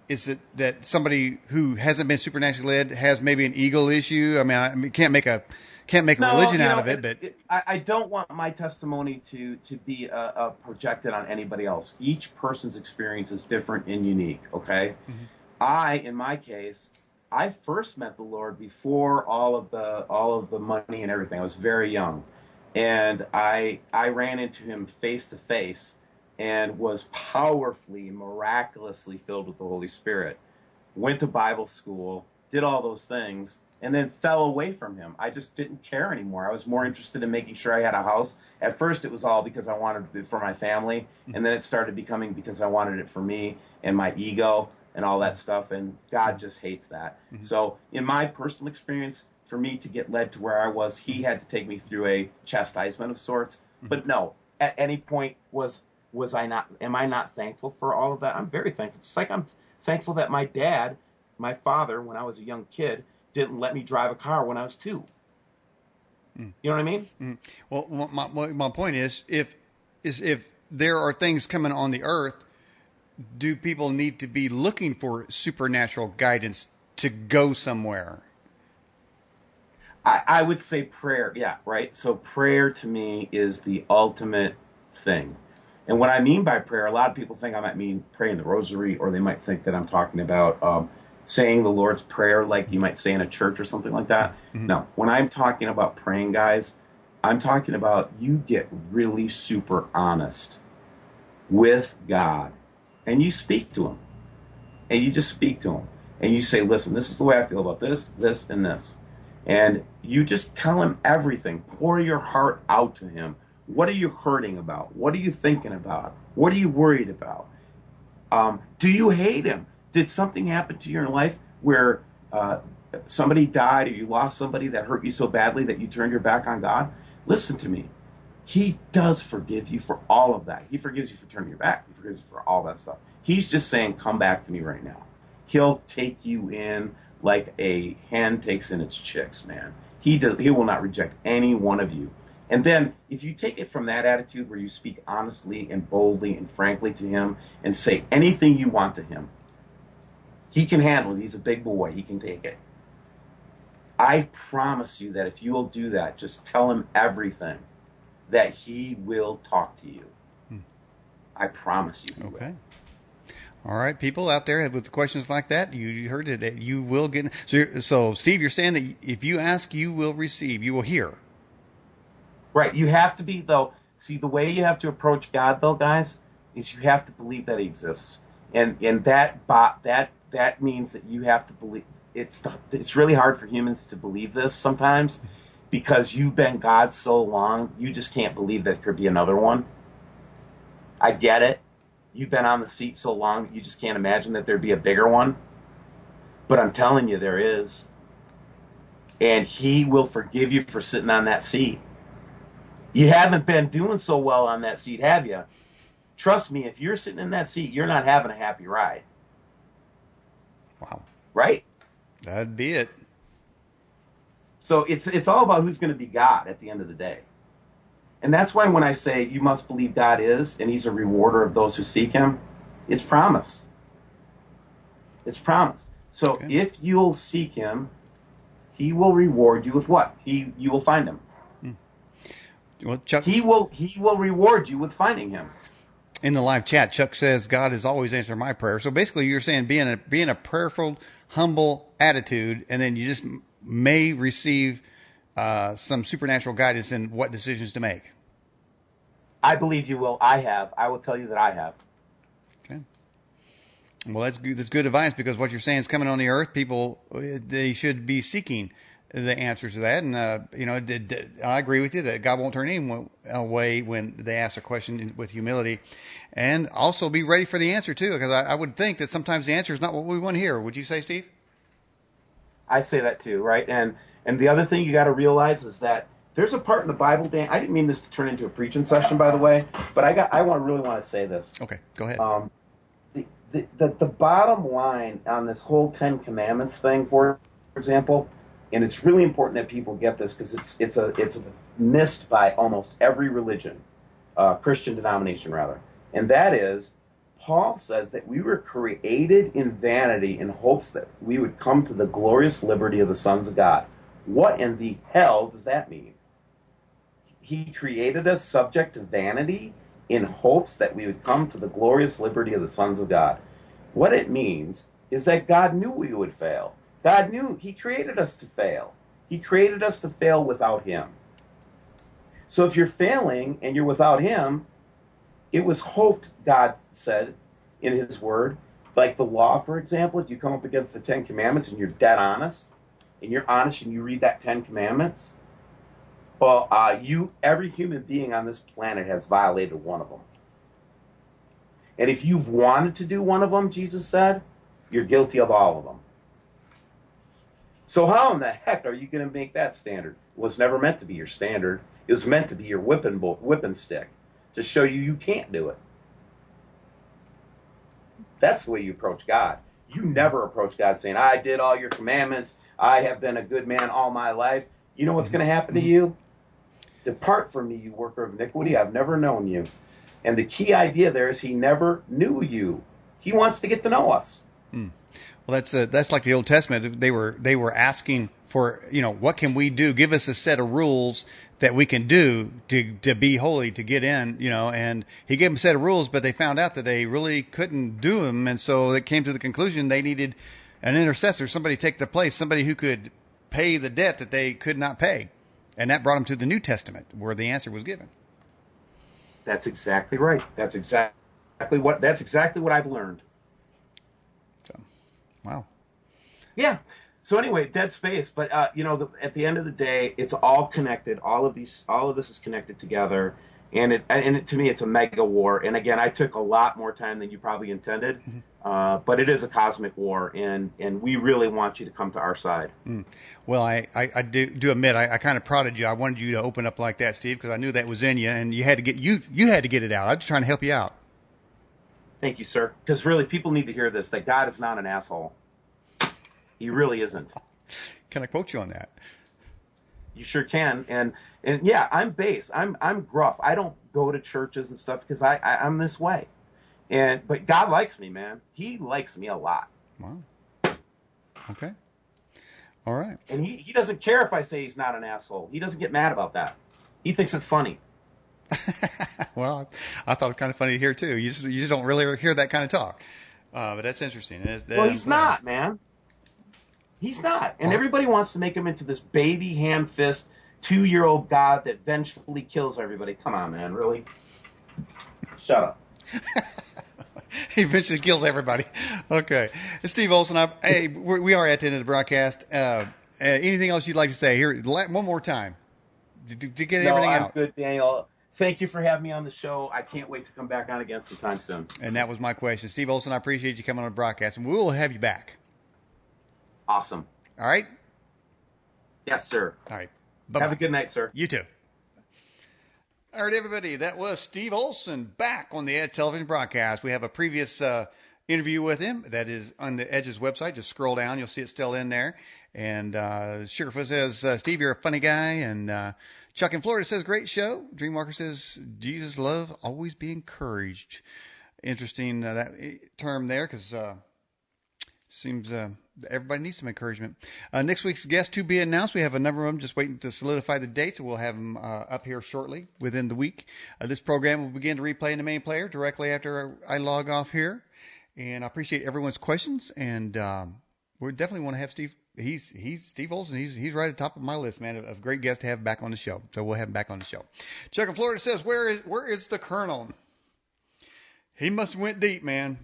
Is it that somebody who hasn't been supernaturally led has maybe an ego issue? I mean, can't make a religion out of it, but I don't want my testimony to be projected on anybody else. Each person's experience is different and unique. Okay, in my case, I first met the Lord before all of the money and everything. I was very young, and I ran into Him face to face, and was powerfully, miraculously filled with the Holy Spirit. Went to Bible school, did all those things, and then fell away from Him. I just didn't care anymore. I was more interested in making sure I had a house. At first, it was all because I wanted it for my family, and then it started becoming because I wanted it for me and my ego and all that stuff, and God just hates that. Mm-hmm. So in my personal experience, for me to get led to where I was, He had to take me through a chastisement of sorts. Mm-hmm. But no, at any point am I not thankful for all of that? I'm very thankful. Just like I'm thankful that my father, when I was a young kid, didn't let me drive a car when I was 2. You know what I mean? Well, my point is, if there are things coming on the earth, do people need to be looking for supernatural guidance to go somewhere? I would say prayer. Yeah, right. So prayer to me is the ultimate thing. And what I mean by prayer, a lot of people think I might mean praying the rosary, or they might think that I'm talking about saying the Lord's Prayer like you might say in a church or something like that. Mm-hmm. No, when I'm talking about praying, guys, I'm talking about you get really super honest with God, and you speak to Him, and you just speak to Him, and you say, listen, this is the way I feel about this, this, and this. And you just tell Him everything. Pour your heart out to Him. What are you hurting about? What are you thinking about? What are you worried about? Do you hate Him? Did something happen to you in life where somebody died or you lost somebody that hurt you so badly that you turned your back on God? Listen to me. He does forgive you for all of that. He forgives you for turning your back. He forgives you for all that stuff. He's just saying, come back to me right now. He'll take you in like a hen takes in its chicks, man. He will not reject any one of you. And then if you take it from that attitude where you speak honestly and boldly and frankly to him and say anything you want to him, he can handle it. He's a big boy. He can take it. I promise you that if you will do that, just tell him everything, that he will talk to you. I promise you. Okay. All right, people out there with questions like that, you heard it, that you will get. So, Steve, you're saying that if you ask, you will receive, you will hear. Right. You have to be, though. See, the way you have to approach God, though, guys, is you have to believe that he exists, and that means that you have to believe. It's really hard for humans to believe this sometimes, because you've been God so long, you just can't believe that there could be another one. I get it. You've been on the seat so long, you just can't imagine that there'd be a bigger one. But I'm telling you, there is. And he will forgive you for sitting on that seat. You haven't been doing so well on that seat, have you? Trust me, if you're sitting in that seat, you're not having a happy ride. Wow. Right? That'd be it. So it's all about who's going to be God at the end of the day. And that's why when I say you must believe God is, and he's a rewarder of those who seek him, it's promised. It's promised. So if you'll seek him, he will reward you with what? You will find him. Well, Chuck, he will reward you with finding him. In the live chat, Chuck says God has always answered my prayer. So basically, you're saying being a prayerful, humble attitude, and then you just may receive some supernatural guidance in what decisions to make. I believe you will. I will tell you that I have. Okay. Well, that's good. That's good advice, because what you're saying is coming on the earth. People, they should be seeking the answers to that. And, I agree with you that God won't turn anyone away when they ask a question with humility, and also be ready for the answer too. Because I would think that sometimes the answer is not what we want to hear. Would you say, Steve? I say that too. Right. And the other thing you got to realize is that there's a part in the Bible, Dan. I didn't mean this to turn into a preaching session, by the way, but I really want to say this. Okay, go ahead. The bottom line on this whole Ten Commandments thing, for example, and it's really important that people get this, because it's missed by almost every religion, Christian denomination rather, and that is, Paul says that we were created in vanity in hopes that we would come to the glorious liberty of the sons of God. What in the hell does that mean? He created us subject to vanity in hopes that we would come to the glorious liberty of the sons of God. What it means is that God knew we would fail. God knew. He created us to fail. He created us to fail without him. So if you're failing and you're without him, it was hoped, God said in his word, like the law, for example, if you come up against the Ten Commandments and you're dead honest, and you're honest and you read that Ten Commandments, well, every human being on this planet has violated one of them. And if you've wanted to do one of them, Jesus said, you're guilty of all of them. So how in the heck are you going to make that standard? It was never meant to be your standard. It was meant to be your whipping stick to show you can't do it. That's the way you approach God. You never approach God saying, I did all your commandments. I have been a good man all my life. You know what's going to happen to you? Depart from me, you worker of iniquity. I've never known you. And the key idea there is he never knew you. He wants to get to know us. Well, that's like the Old Testament. They were asking for, what can we do? Give us a set of rules that we can do to be holy, to get in, and he gave them a set of rules, but they found out that they really couldn't do them. And so they came to the conclusion they needed an intercessor, somebody to take their place, somebody who could pay the debt that they could not pay. And that brought them to the New Testament, where the answer was given. That's exactly right. That's exactly what I've learned. So, wow. Yeah. So anyway, dead space. But at the end of the day, it's all connected. All of this is connected together, and to me, it's a mega war. And again, I took a lot more time than you probably intended, but it is a cosmic war, and we really want you to come to our side. Well, I do admit I kind of prodded you. I wanted you to open up like that, Steve, because I knew that was in you, and you had to get it out. I was just trying to help you out. Thank you, sir. Because really, people need to hear this: that God is not an asshole. He really isn't. Can I quote you on that? You sure can. And yeah, I'm base. I'm gruff. I don't go to churches and stuff because I'm this way. But God likes me, man. He likes me a lot. Wow. Okay. All right. And he doesn't care if I say he's not an asshole. He doesn't get mad about that. He thinks it's funny. Well, I thought it was kind of funny to hear too. You just don't really hear that kind of talk. But that's interesting. Well, he's not, man. He's not. And everybody wants to make him into this baby ham-fist 2-year-old god that vengefully kills everybody. Come on, man. Really? Shut up. He eventually kills everybody. Okay. Steve Olson, we are at the end of the broadcast. Anything else you'd like to say? Here, one more time. To get everything out. I'm good, Daniel. Thank you for having me on the show. I can't wait to come back on again sometime soon. And that was my question. Steve Olson, I appreciate you coming on the broadcast, and we will have you back. Awesome. All right? Yes, sir. All right. Bye-bye. Have a good night, sir. You too. All right, everybody. That was Steve Olson back on the Edge television broadcast. We have a previous interview with him that is on the Edge's website. Just scroll down. You'll see it still in there. And Sugarfoot says, Steve, you're a funny guy. And Chuck in Florida says, great show. Dreamwalker says, Jesus love, always be encouraged. Interesting that term there because seems everybody needs some encouragement. Next week's guest to be announced. We have a number of them just waiting to solidify the dates. We'll have them up here shortly within the week. This program will begin to replay in the main player directly after I log off here. And I appreciate everyone's questions. And we definitely want to have Steve. He's Steve Olson. He's right at the top of my list, man, of great guests to have back on the show. So we'll have him back on the show. Chuck in Florida says, where is the Colonel? He must have went deep, man.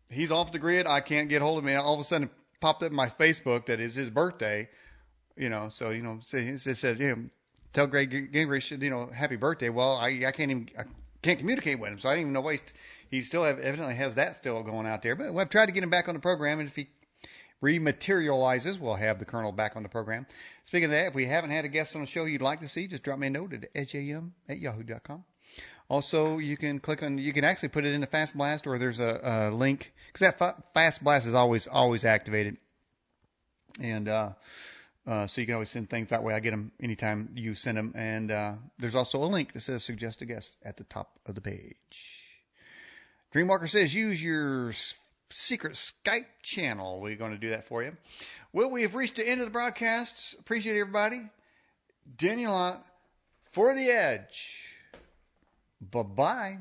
He's off the grid. I can't get hold of him. All of a sudden it popped up in my Facebook that is his birthday. So it said, tell Greg Gingrich, happy birthday. Well, I can't communicate with him, so I didn't even know he still evidently has that still going out there. But I've tried to get him back on the program, and if he rematerializes, we'll have the Colonel back on the program. Speaking of that, if we haven't had a guest on the show you'd like to see, just drop me a note at edgeam@yahoo.com. Also, you can actually put it in the Fast Blast, or there's a link, because that Fast Blast is always activated. And so you can always send things that way. I get them anytime you send them. And there's also a link that says suggest a guest at the top of the page. Dreamwalker says use your secret Skype channel. We're going to do that for you. Well, we have reached the end of the broadcast. Appreciate everybody. Daniel for the Edge. Bye-bye.